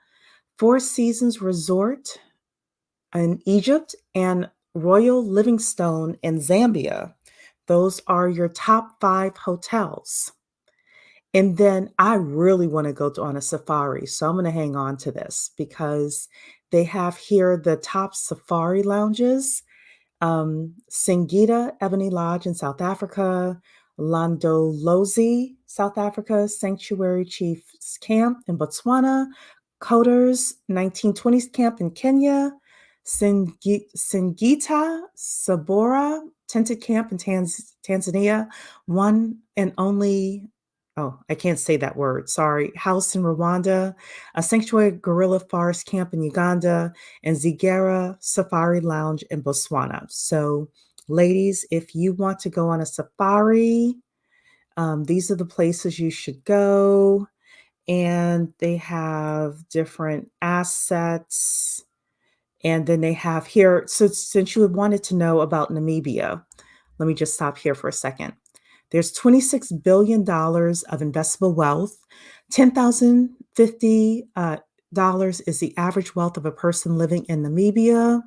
Four Seasons Resort in Egypt, and Royal Livingstone in Zambia. Those are your top 5 hotels. And then I really want to go on a safari. So I'm going to hang on to this because they have here the top safari lounges. Singita Ebony Lodge in South Africa, Londolozi, South Africa, Sanctuary Chiefs Camp in Botswana, Coders 1920s Camp in Kenya, Singita Sabora Tented Camp in Tanzania, one and only, oh, I can't say that word, sorry, house in Rwanda, a sanctuary gorilla forest camp in Uganda, and Zigera Safari Lounge in Botswana. So, ladies, if you want to go on a safari, these are the places you should go. And they have different assets. And then they have here, so since you wanted to know about Namibia, let me just stop here for a second. There's $26 billion of investable wealth. $10,050 is the average wealth of a person living in Namibia.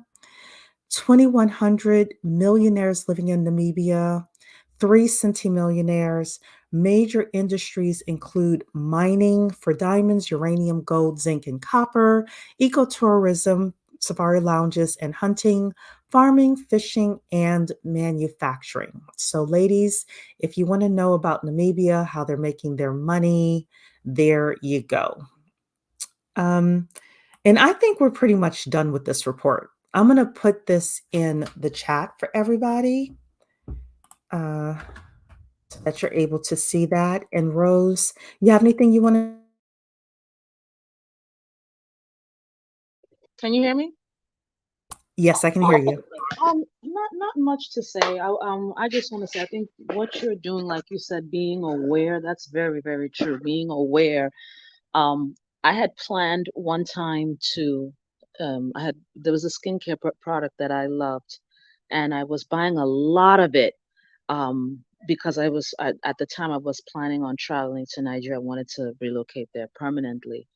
2,100 millionaires living in Namibia, 3 centimillionaires. Major industries include mining for diamonds, uranium, gold, zinc, and copper, ecotourism, safari lounges, and hunting, farming, fishing, and manufacturing. So, ladies, if you want to know about Namibia, how they're making their money, there you go. Um, and I think we're pretty much done with this report. I'm going to put this in the chat for everybody uh, so that you're able to see that. And Rose, you have anything you want to? Can you hear me? Yes, I can hear you. Not much to say. I just want to say I think what you're doing, like you said, being aware, that's very, very true. Being aware. Um, I had planned one time to, there was a skincare product that I loved, and I was buying a lot of it, because at the time I was planning on traveling to Nigeria. I wanted to relocate there permanently.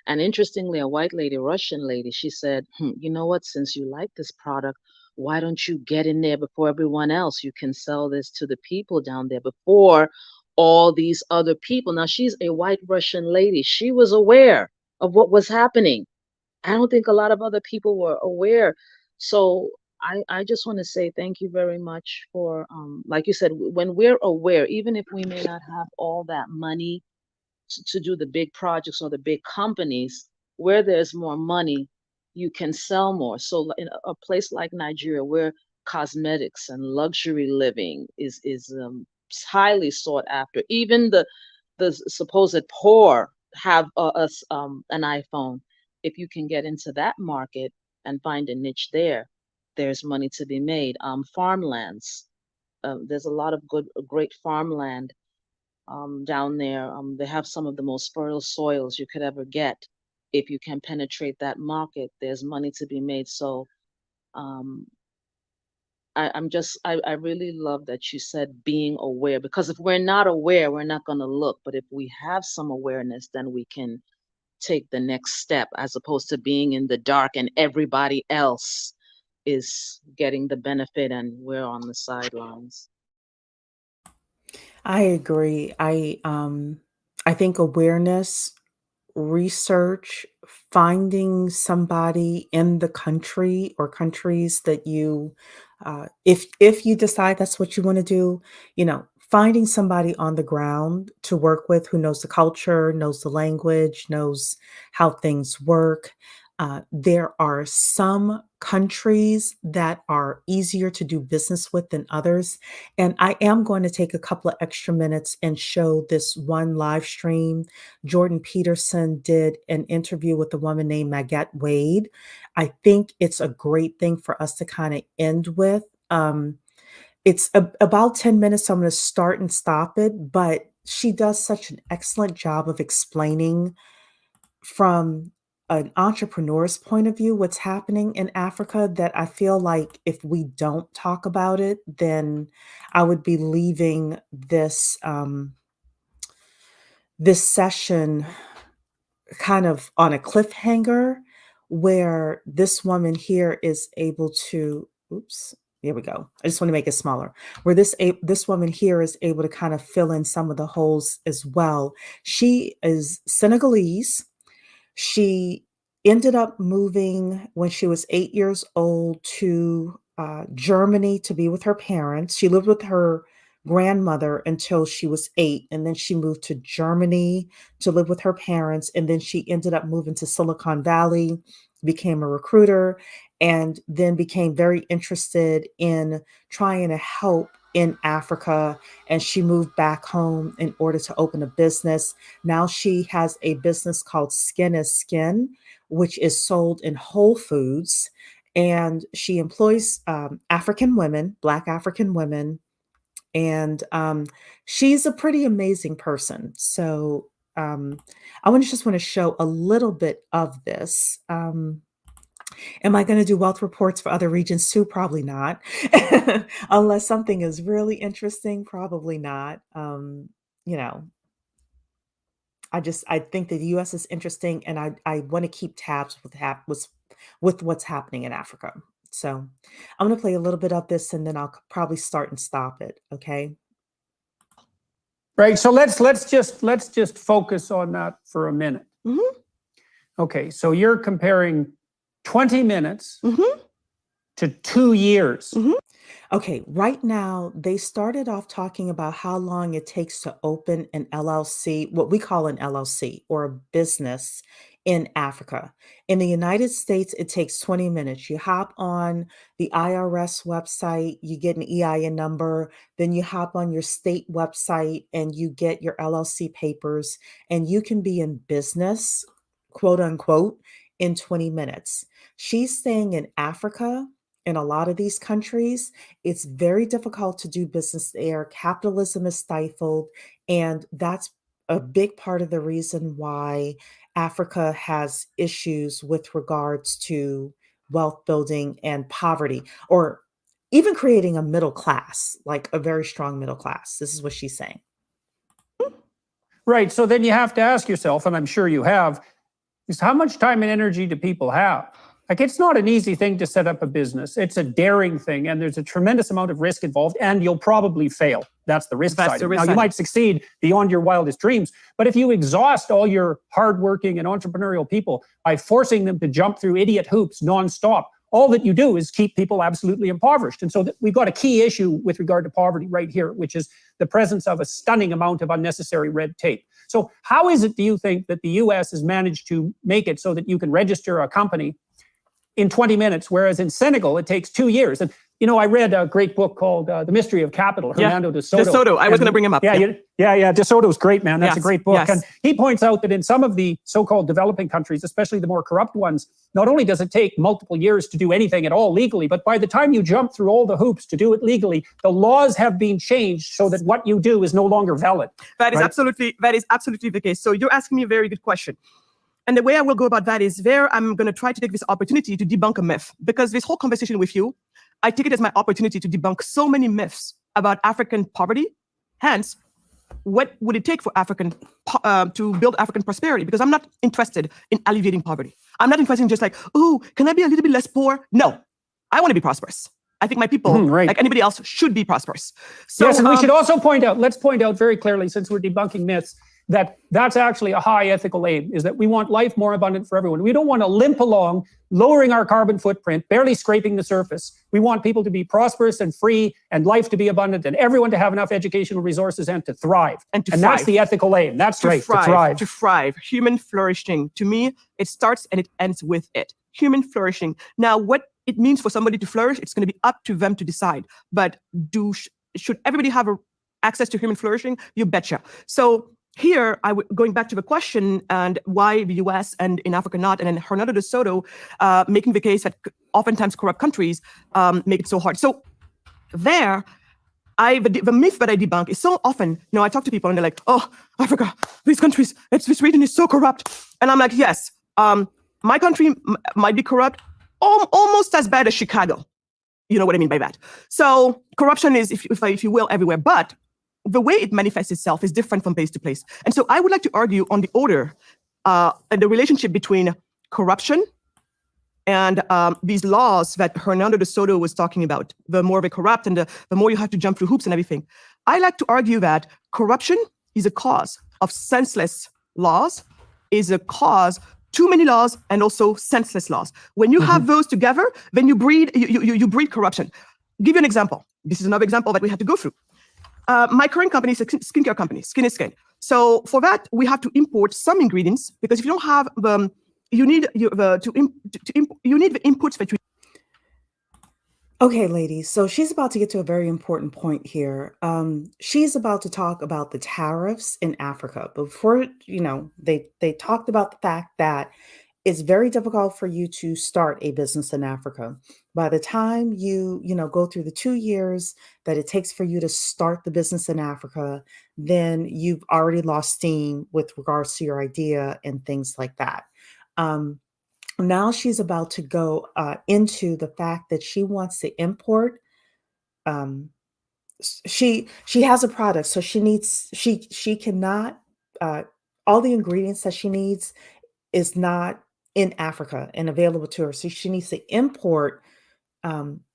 And interestingly, a white lady, Russian lady, she said, you know what, since you like this product, why don't you get in there before everyone else? You can sell this to the people down there before all these other people. Now, she's a white Russian lady. She was aware of what was happening. I don't think a lot of other people were aware. So I just want to say thank you very much for, like you said, when we're aware, even if we may not have all that money to do the big projects or the big companies, where there's more money, you can sell more. So in a place like Nigeria, where cosmetics and luxury living is highly sought after, even the supposed poor have an iPhone. If you can get into that market and find a niche there, there's money to be made. Farmlands. There's a lot of great farmland down there. They have some of the most fertile soils you could ever get. If you can penetrate that market, there's money to be made. So um, I really love that you said being aware, because if we're not aware, we're not going to look. But if we have some awareness, then we can take the next step, as opposed to being in the dark and everybody else is getting the benefit and we're on the sidelines. I agree. I think awareness, research, finding somebody in the country or countries that you, if you decide that's what you want to do, finding somebody on the ground to work with who knows the culture, knows the language, knows how things work. There are some countries that are easier to do business with than others. And I am going to take a couple of extra minutes and show this one live stream. Jordan Peterson did an interview with a woman named Maggette Wade. I think it's a great thing for us to kind of end with. It's about 10 minutes, so I'm going to start and stop it, but she does such an excellent job of explaining from an entrepreneur's point of view what's happening in Africa, that I feel like if we don't talk about it, then I would be leaving this session kind of on a cliffhanger, where this woman here is able to, oops, here we go. I just want to make it smaller. Where this woman here is able to kind of fill in some of the holes as well. She is Senegalese. She ended up moving when she was 8 years old to, Germany to be with her parents. She lived with her grandmother until she was 8, and then she moved to Germany to live with her parents, and then she ended up moving to Silicon Valley, became a recruiter, and then became very interested in trying to help in Africa, and she moved back home in order to open a business. Now she has a business called Skin is Skin, which is sold in Whole Foods. And she employs African women, Black African women. And she's a pretty amazing person. So I just want to show a little bit of this. Am I going to do wealth reports for other regions too? Probably not. Unless something is really interesting, probably not. You know, I think the US is interesting, and I want to keep tabs with what's happening in Africa. So I'm going to play a little bit of this, and then I'll probably start and stop it. Okay. Right. So let's just focus on that for a minute. Mm-hmm. Okay. So you're comparing 20 minutes Mm-hmm. to 2 years. Mm-hmm. Okay, right now, they started off talking about how long it takes to open an LLC, what we call an LLC or a business in Africa. In the United States, it takes 20 minutes. You hop on the IRS website, you get an EIN number, then you hop on your state website and you get your LLC papers, and you can be in business, quote unquote, in 20 minutes. She's saying in Africa, in a lot of these countries, it's very difficult to do business there. Capitalism is stifled. And that's a big part of the reason why Africa has issues with regards to wealth building and poverty, or even creating a middle class, like a very strong middle class. This is what she's saying. Right. So then you have to ask yourself, and I'm sure you have, is how much time and energy do people have? Like, it's not an easy thing to set up a business. It's a daring thing, and there's a tremendous amount of risk involved, and you'll probably fail. That's the risk That's side. the risk Now, you side. might succeed beyond your wildest dreams, but if you exhaust all your hardworking and entrepreneurial people by forcing them to jump through idiot hoops nonstop, all that you do is keep people absolutely impoverished. And so we've got a key issue with regard to poverty right here, which is the presence of a stunning amount of unnecessary red tape. So how is it, do you think, that the US has managed to make it so that you can register a company in 20 minutes, whereas in Senegal, it takes 2 years? And, you know, I read a great book called The Mystery of Capital, Hernando de Soto. De Soto. I was And- going to bring him up. Yeah, De Soto's great, man. That's a Yes, great book. yes. And he points out that in some of the so-called developing countries, especially the more corrupt ones, not only does it take multiple years to do anything at all legally, but by the time you jump through all the hoops to do it legally, the laws have been changed so that what you do is no longer valid. That is Right. absolutely the case. So you're asking me a very good question. And the way I will go about that is I'm going to try to take this opportunity to debunk a myth, because this whole conversation with you, I take it as my opportunity to debunk so many myths about African poverty. Hence, what would it take for to build African prosperity? Because I'm not interested in alleviating poverty. I'm not interested in just like, oh, can I be a little bit less poor? No, I want to be prosperous. I think my people, Right. like anybody else, should be prosperous. So, Yes, and we should also let's point out very clearly, since we're debunking myths, that that's actually a high ethical aim, is that we want life more abundant for everyone. We don't want to limp along, lowering our carbon footprint, barely scraping the surface. We want people to be prosperous and free, and life to be abundant, and everyone to have enough educational resources and to thrive. And to that's thrive. the ethical aim. That's right, to thrive. To thrive. Human flourishing. To me, it starts and it ends with it. Human flourishing. Now, what it means for somebody to flourish, it's going to be up to them to decide. But should everybody have access to human flourishing? You betcha. So here, going back to the question and why the US and in Africa not, and then Hernando de Soto making the case that oftentimes corrupt countries make it so hard. So there, the myth that I debunk is so often, I talk to people and they're like, oh, Africa, these countries, this region is so corrupt. And I'm like, yes, my country might be corrupt, almost as bad as Chicago. You know what I mean by that. So corruption is, if you will, everywhere. But the way it manifests itself is different from place to place. And so I would like to argue on the order and the relationship between corruption and these laws that Hernando de Soto was talking about. The more they corrupt and the more you have to jump through hoops and everything. I like to argue that corruption is a cause of senseless laws, is a cause too many laws, and also senseless laws. When you have those together, then you breed corruption. Give you an example. This is another example that we had to go through. My current company is a skincare company, Skin is Skin. So for that, we have to import some ingredients, because if you don't have them, you need the inputs that you. Okay, ladies. So she's about to get to a very important point here. She's about to talk about the tariffs in Africa. Before, they talked about the fact that it's very difficult for you to start a business in Africa. By the time you go through the 2 years that it takes for you to start the business in Africa, then you've already lost steam with regards to your idea and things like that. Now she's about to go into the fact that she wants to import. She has a product, so she cannot. All the ingredients that she needs is not in Africa and available to her. So she needs to import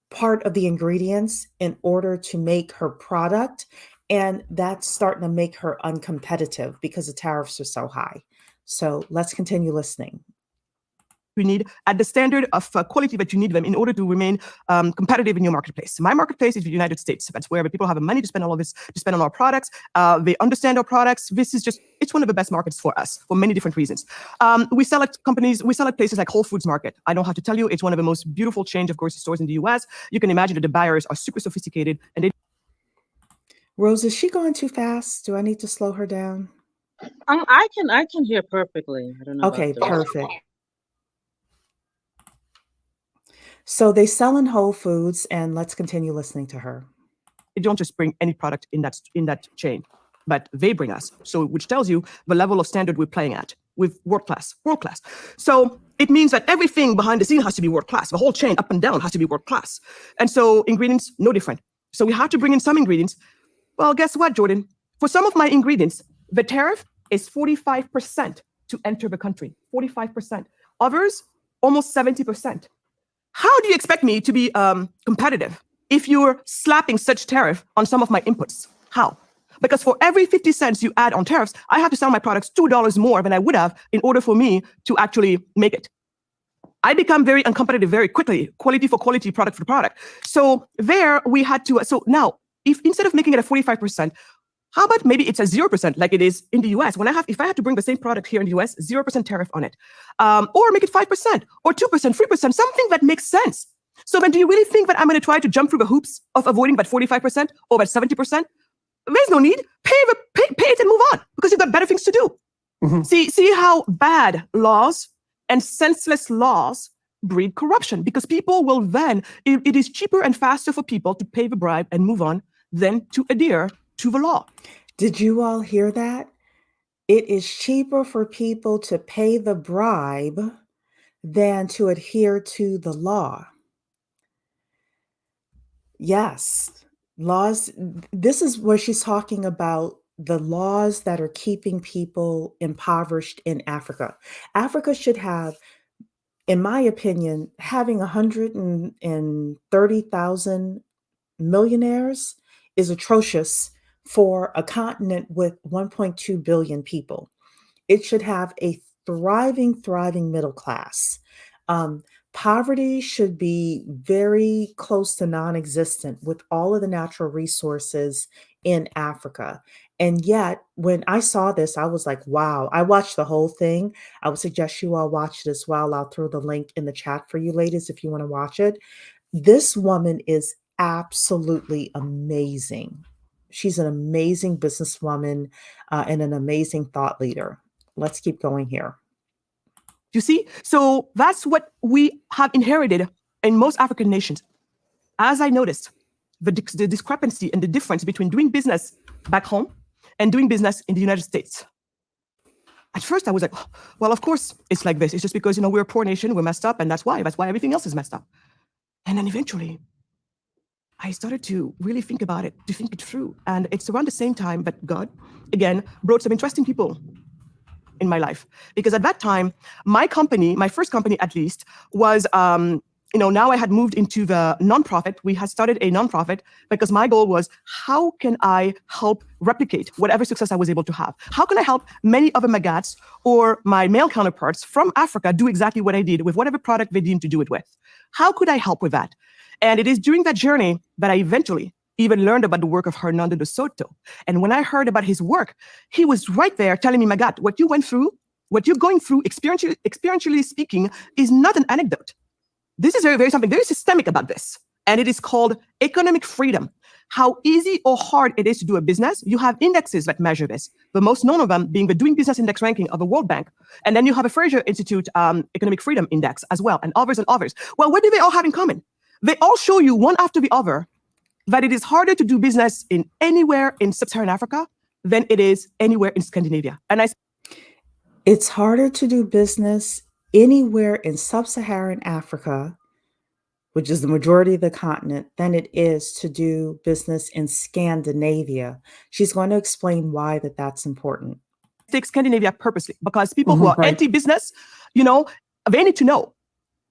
part of the ingredients in order to make her product. And that's starting to make her uncompetitive because the tariffs are so high. So let's continue listening. You need at the standard of quality that you need them in order to remain competitive in your marketplace. My marketplace is the United States. That's where the people have the money to spend all of this, to spend on our products. They understand our products. It's one of the best markets for us for many different reasons. We sell at places like Whole Foods Market. I don't have to tell you, it's one of the most beautiful chain of grocery stores in the US. You can imagine that the buyers are super sophisticated and they Rose, is she going too fast? Do I need to slow her down? I can hear perfectly. I don't know Okay, about the rest. perfect. So they sell in Whole Foods, and let's continue listening to her. don't just bring any product in that chain, but they bring us. So which tells you the level of standard we're playing at with world class. So it means that everything behind the scene has to be world class. The whole chain up and down has to be world class. And so ingredients, no different. So we have to bring in some ingredients. Well, guess what, Jordan? For some of my ingredients, the tariff is 45% to enter the country, 45%. Others, almost 70%. How do you expect me to be competitive if you're slapping such tariff on some of my inputs? How? Because for every 50 cents you add on tariffs, I have to sell my products $2 more than I would have in order for me to actually make it. I become very uncompetitive very quickly, quality for quality, product for product. So there we had to, so now, if instead of making it a 45%, how about maybe it's a 0% like it is in the US? If I had to bring the same product here in the US, 0% tariff on it, or make it 5% or 2%, 3%, something that makes sense. So then do you really think that I'm going to try to jump through the hoops of avoiding that 45% or that 70%? There's no need. Pay it and move on because you've got better things to do. Mm-hmm. See how bad laws and senseless laws breed corruption, because people will then, it is cheaper and faster for people to pay the bribe and move on than to adhere to the law. Did you all hear that? It is cheaper for people to pay the bribe than to adhere to the law. Yes, laws. This is where she's talking about the laws that are keeping people impoverished in Africa. Africa should have, in my opinion, having 130,000 millionaires is atrocious for a continent with 1.2 billion people. It should have a thriving middle class. Poverty should be very close to non-existent with all of the natural resources in Africa. And yet, when I saw this, I was like, wow. I watched the whole thing. I would suggest you all watch it as well. I'll throw the link in the chat for you ladies if you want to watch it. This woman is absolutely amazing. She's an amazing businesswoman and an amazing thought leader. Let's keep going here. You see? So that's what we have inherited in most African nations. As I noticed, the discrepancy and the difference between doing business back home and doing business in the United States. At first, I was like, well, of course, it's like this. It's just because, we're a poor nation, we're messed up, and that's why everything else is messed up. And then eventually, I started to really think about it, to think it through. And it's around the same time that God, again, brought some interesting people in my life. Because at that time, my company, my first company at least, was, now I had moved into the nonprofit. We had started a nonprofit because my goal was, how can I help replicate whatever success I was able to have? How can I help many other magats or my male counterparts from Africa do exactly what I did with whatever product they deemed to do it with? How could I help with that? And it is during that journey that I eventually even learned about the work of Hernando de Soto. And when I heard about his work, he was right there telling me, Magat, what you went through, what you're going through, experientially speaking, is not an anecdote. This is something very systemic about this. And it is called economic freedom. How easy or hard it is to do a business. You have indexes that measure this. The most known of them being the Doing Business Index ranking of the World Bank. And then you have a Fraser Institute Economic Freedom Index as well, and others and others. Well, what do they all have in common? They all show you one after the other that it is harder to do business in anywhere in sub-Saharan Africa than it is anywhere in Scandinavia. And it's harder to do business anywhere in sub-Saharan Africa, which is the majority of the continent, than it is to do business in Scandinavia. She's going to explain why that's important. Take Scandinavia purposely because people who are anti-business, they need to know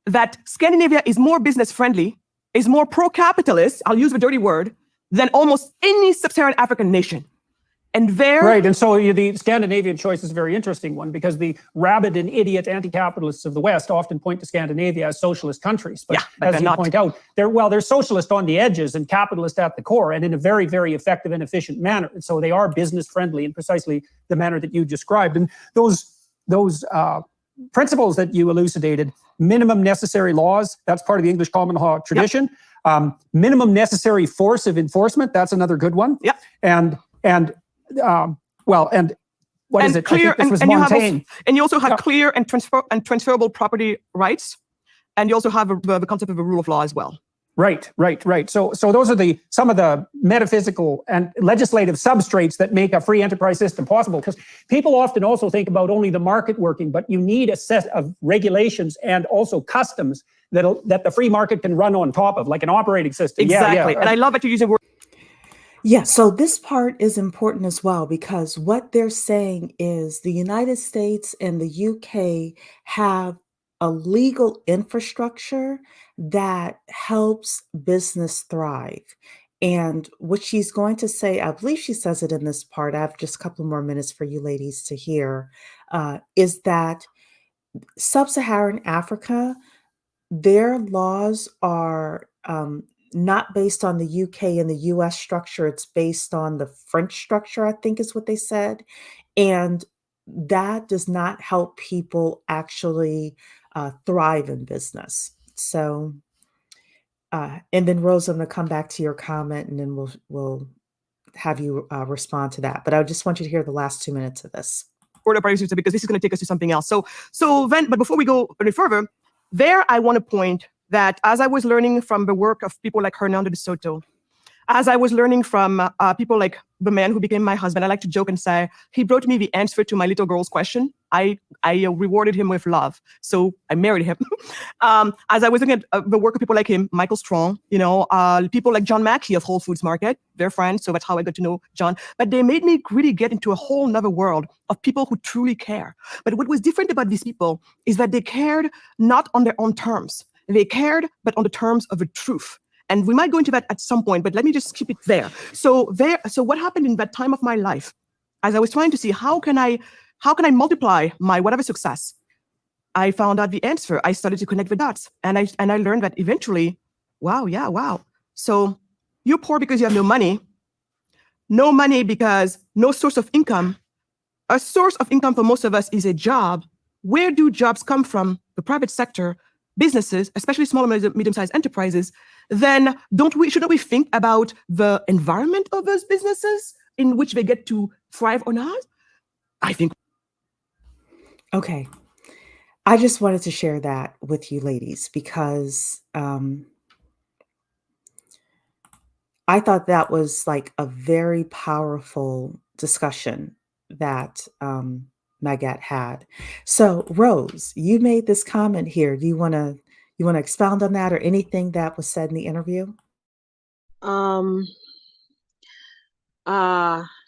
that Scandinavia is more business friendly, is more pro-capitalist, I'll use the dirty word, than almost any sub-Saharan African nation. And there, Right, and so the Scandinavian choice is a very interesting one because the rabid and idiot anti-capitalists of the West often point to Scandinavia as socialist countries. But Yeah, but as they're you not. point out, they're socialist on the edges and capitalist at the core, and in a very, very effective and efficient manner. And so they are business friendly in precisely the manner that you described. And those principles that you elucidated, minimum necessary laws, that's part of the English common law tradition. Minimum necessary force of enforcement, that's another good one. Yep. And what and is it? clear, I think this was and you have Montaigne. also, and you also have Yeah. clear and transferable property rights, and you also have the concept of a rule of law as well. Right. So those are some of the metaphysical and legislative substrates that make a free enterprise system possible. Because people often also think about only the market working, but you need a set of regulations and also customs that the free market can run on top of, like an operating system. Exactly. Yeah. And I love that you're using words. Yeah, so this part is important as well because what they're saying is the United States and the UK have a legal infrastructure that helps business thrive. And what she's going to say, I believe she says it in this part, I have just a couple more minutes for you ladies to hear, is that Sub Saharan Africa, their laws are not based on the UK and the US structure. It's based on the French structure, I think is what they said. And that does not help people actually thrive in business. So, and then Rose, I'm going to come back to your comment and then we'll have you respond to that. But I just want you to hear the last 2 minutes of this. Word operating system, because this is going to take us to something else. So then, but before we go any further, there I want to point that as I was learning from the work of people like Hernando de Soto, as I was learning from people like the man who became my husband, I like to joke and say, he brought me the answer to my little girl's question. I rewarded him with love. So I married him. As I was looking at the work of people like him, Michael Strong, people like John Mackey of Whole Foods Market, they're friends. So that's how I got to know John. But they made me really get into a whole nother world of people who truly care. But what was different about these people is that they cared not on their own terms. They cared, but on the terms of the truth. And we might go into that at some point, but let me just keep it there. So what happened in that time of my life, as I was trying to see how can I multiply my whatever success, I found out the answer. I started to connect the dots, and I learned that eventually, wow. So you're poor because you have no money because no source of income. A source of income for most of us is a job. Where do jobs come from? The private sector, businesses, especially small and medium-sized enterprises. Then shouldn't we think about the environment of those businesses in which they get to thrive or not? I think. Okay. I just wanted to share that with you ladies because I thought that was like a very powerful discussion that Magat had. So Rose, you made this comment here. Do you want to expound on that or anything that was said in the interview?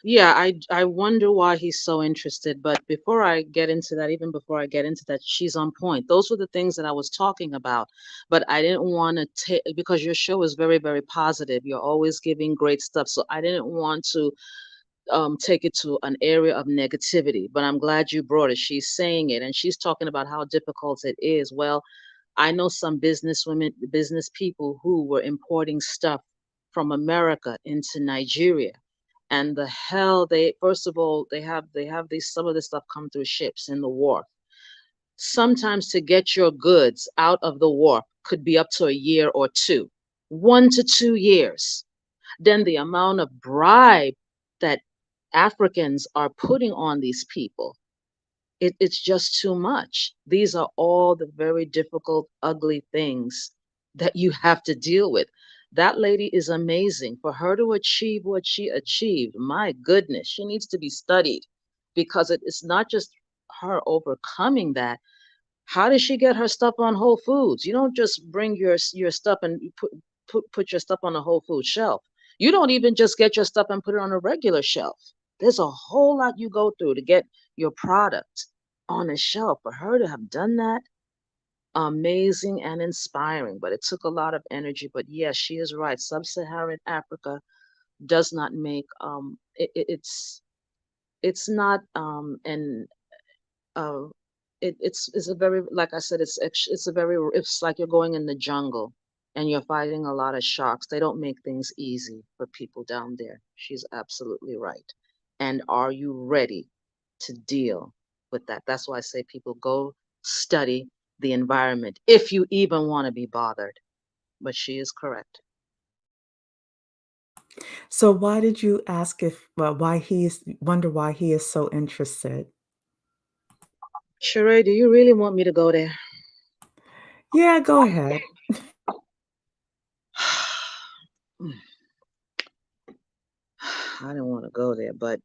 Yeah, I wonder why he's so interested. But before I get into that, even before I get into that, she's on point. Those were the things that I was talking about. But I didn't want to take, because your show is very, very positive. You're always giving great stuff. So I didn't want to take it to an area of negativity. But I'm glad you brought it. She's saying it, and she's talking about how difficult it is. Well, I know some business people who were importing stuff from America into Nigeria. And the hell first of all, they have some of this stuff come through ships in the wharf. Sometimes to get your goods out of the wharf could be up to a year or two, 1 to 2 years. Then the amount of bribe that Africans are putting on these people, it's just too much. These are all the very difficult, ugly things that you have to deal with. That lady is amazing. For her to achieve what she achieved, my goodness, she needs to be studied because it's not just her overcoming that. How did she get her stuff on Whole Foods? You don't just bring your stuff and put your stuff on a Whole Foods shelf. You don't even just get your stuff and put it on a regular shelf. There's a whole lot you go through to get your product on a shelf. For her to have done that, amazing and inspiring. But it took a lot of energy. But yes, she is right. Sub-Saharan Africa, does not make it's not an uh it's a very, like I said, it's a very, it's like you're going in the jungle and you're fighting a lot of sharks. They don't make things easy for people down there. She's absolutely right. And are you ready to deal with that? That's why I say people go study the environment if you even want to be bothered. But she is correct. So why did you ask if why he is wonder why he is so interested? Sheree, do you really want me to go there? Yeah, go ahead. I don't want to go there, but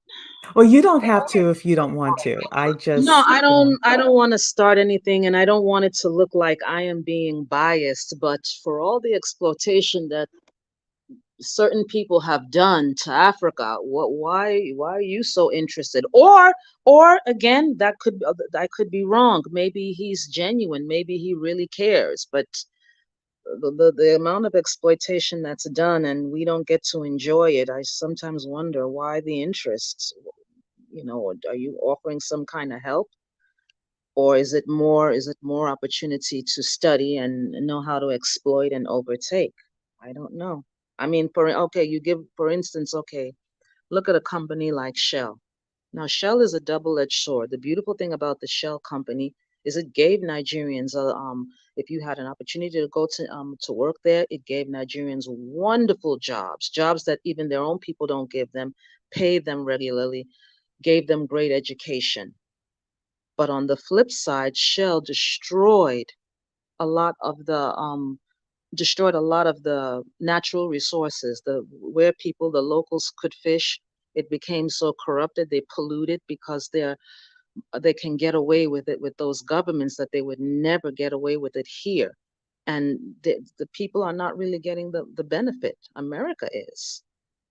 Well, you don't have to if you don't want to. I no, just, I you know. don't I don't want to start anything, and I don't want it to look like I am being biased, but for all the exploitation that certain people have done to Africa, why are you so interested? Or again, I could be wrong. Maybe he's genuine, maybe he really cares, but the amount of exploitation that's done and we don't get to enjoy it, I sometimes wonder why the interest. Are you offering some kind of help, or is it more opportunity to study and know how to exploit and overtake? I don't know. I mean, for instance, okay, look at a company like Shell. Now, Shell is a double-edged sword. The beautiful thing about the Shell company is it gave Nigerians, if you had an opportunity to go to work there, it gave Nigerians wonderful jobs that even their own people don't give them, paid them regularly, gave them great education. But on the flip side, Shell a lot of the destroyed a lot of the natural resources, where the locals could fish. It became so corrupted, they polluted because they can get away with it with those governments that they would never get away with it here. And the people are not really getting the benefit. America is.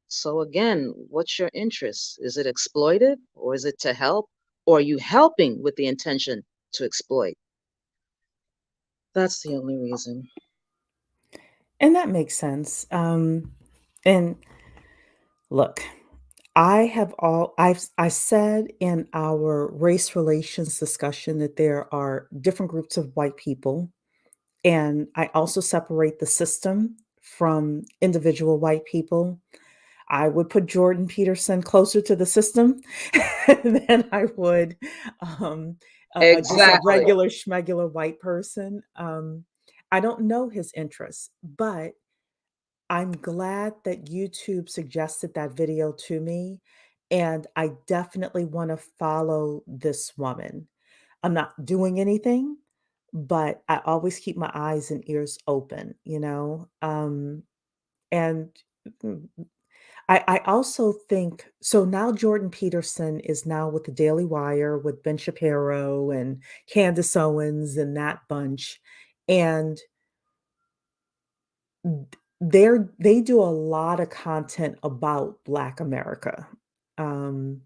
So again, what's your interest? Is it exploited, or is it to help? Or are you helping with the intention to exploit? That's the only reason. And that makes sense. And look, I said in our race relations discussion that there are different groups of white people, and I also separate the system from individual white people. I would put Jordan Peterson closer to the system than I would just a Exactly. regular schmegular white person. I don't know his interests, but I'm glad that YouTube suggested that video to me, and I definitely want to follow this woman. I'm not doing anything, but I always keep my eyes and ears open, you know? And mm, I also think so now Jordan Peterson is now with the Daily Wire with Ben Shapiro and Candace Owens and that bunch. And they do a lot of content about Black America. Um,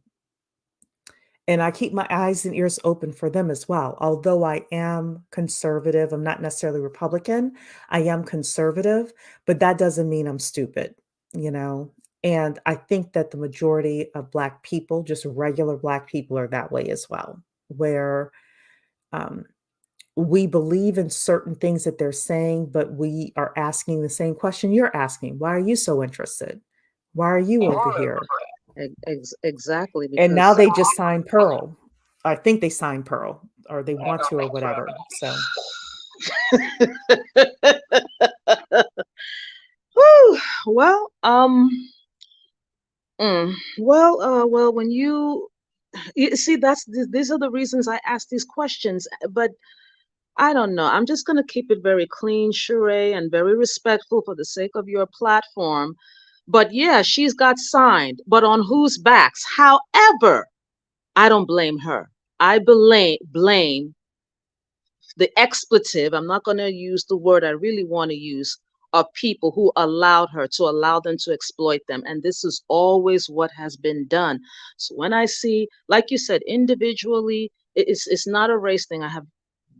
and I keep my eyes and ears open for them as well. Although I am conservative, I'm not necessarily Republican. I am conservative, but that doesn't mean I'm stupid, you know? And I think that the majority of Black people, just regular Black people, are that way as well, where um, we believe in certain things that they're saying, but we are asking the same question you're asking. Why are you so interested? Why are you over here? Exactly, And now because they just signed Pearl. I think they signed Pearl or they want to or whatever. So, whew, well, when you see, these are the reasons I ask these questions. But I don't know. I'm just gonna keep it very clean, Sheree, and very respectful for the sake of your platform. But yeah, she's got signed, but on whose backs? However, I don't blame her. I blame the expletive. I'm not going to use the word I really want to use, of people who allow them to exploit them. And this is always what has been done. So when I see, like you said, individually, it's not a race thing. I have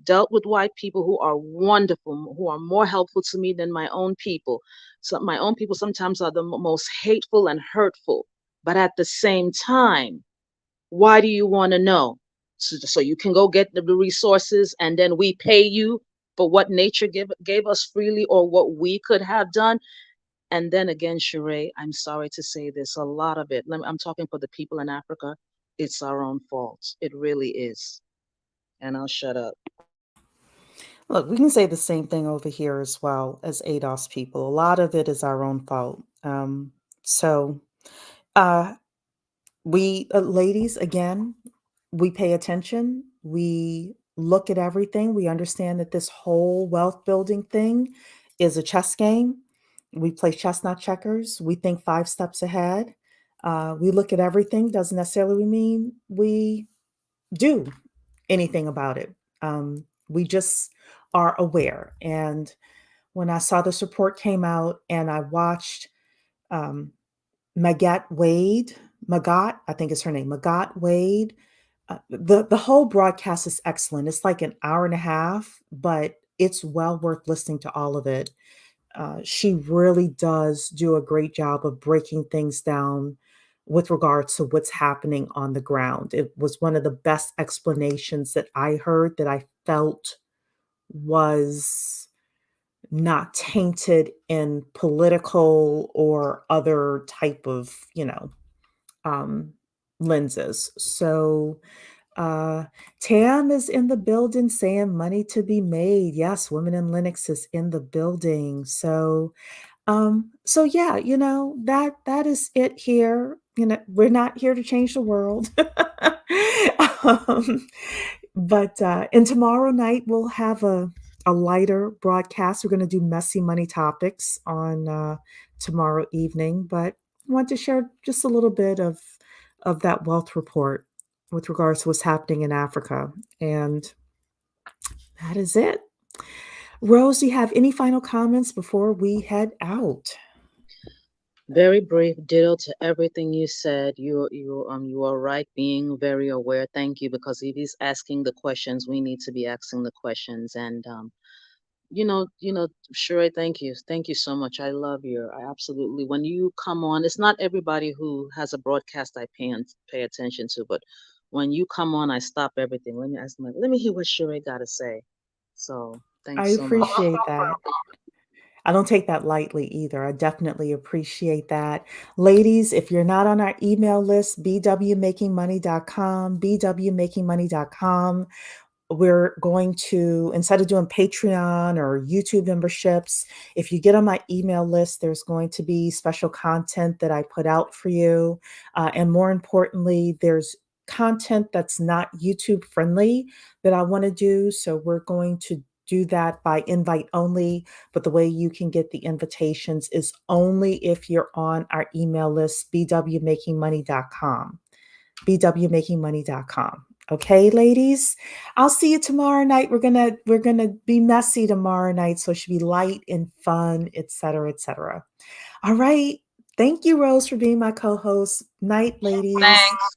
dealt with white people who are wonderful, who are more helpful to me than my own people. So my own people sometimes are the most hateful and hurtful. But at the same time, why do you want to know? So you can go get the resources and then we pay you for what nature gave us freely or what we could have done. And then again, Sheree, I'm sorry to say this, a lot of it, I'm talking for the people in Africa, it's our own fault. It really is. And I'll shut up. Look, we can say the same thing over here as well as ADOS people. A lot of it is our own fault. So, uh, we, ladies, again, we pay attention. We look at everything. We understand that this whole wealth building thing is a chess game. We play chess, not checkers. We think 5 steps ahead. We look at everything. Doesn't necessarily mean we do anything about it. We just are aware. And when I saw this report came out and I watched um, Magat, I think is her name, Magat Wade. The whole broadcast is excellent. It's like an hour and a half, but it's well worth listening to all of it. She really does do a great job of breaking things down with regards to what's happening on the ground. It was one of the best explanations that I heard that I felt was not tainted in political or other type of, um, lenses. So, uh, Tam is in the building saying money to be made. Yes, Women in Linux is in the building. So yeah, that is it here. We're not here to change the world. um, but and tomorrow night we'll have a lighter broadcast. We're going to do messy money topics on tomorrow evening, but I want to share just a little bit of that wealth report with regards to what's happening in Africa. And that is it. Rose, do you have any final comments before we head out? Very brief ditto to everything you said. You are right, being very aware. Thank you, because if he's asking the questions, we need to be asking the questions. And Sheree, thank you so much. I absolutely. When you come on, it's not everybody who has a broadcast I pay attention to, but when you come on, I stop everything. Let me hear what Sheree got to say. So I thanks so much. appreciate that. I don't take that lightly either. I definitely appreciate that. Ladies, if you're not on our email list, bwmakingmoney.com, bwmakingmoney.com. We're going to, instead of doing Patreon or YouTube memberships, if you get on my email list, there's going to be special content that I put out for you. And more importantly, there's content that's not YouTube friendly that I want to do. So we're going to do that by invite only. But the way you can get the invitations is only if you're on our email list, bwmakingmoney.com. bwmakingmoney.com. Okay, ladies, I'll see you tomorrow night. We're gonna be messy tomorrow night, so it should be light and fun, etc., etc. All right. Thank you, Rose, for being my co-host. Night, ladies. Thanks.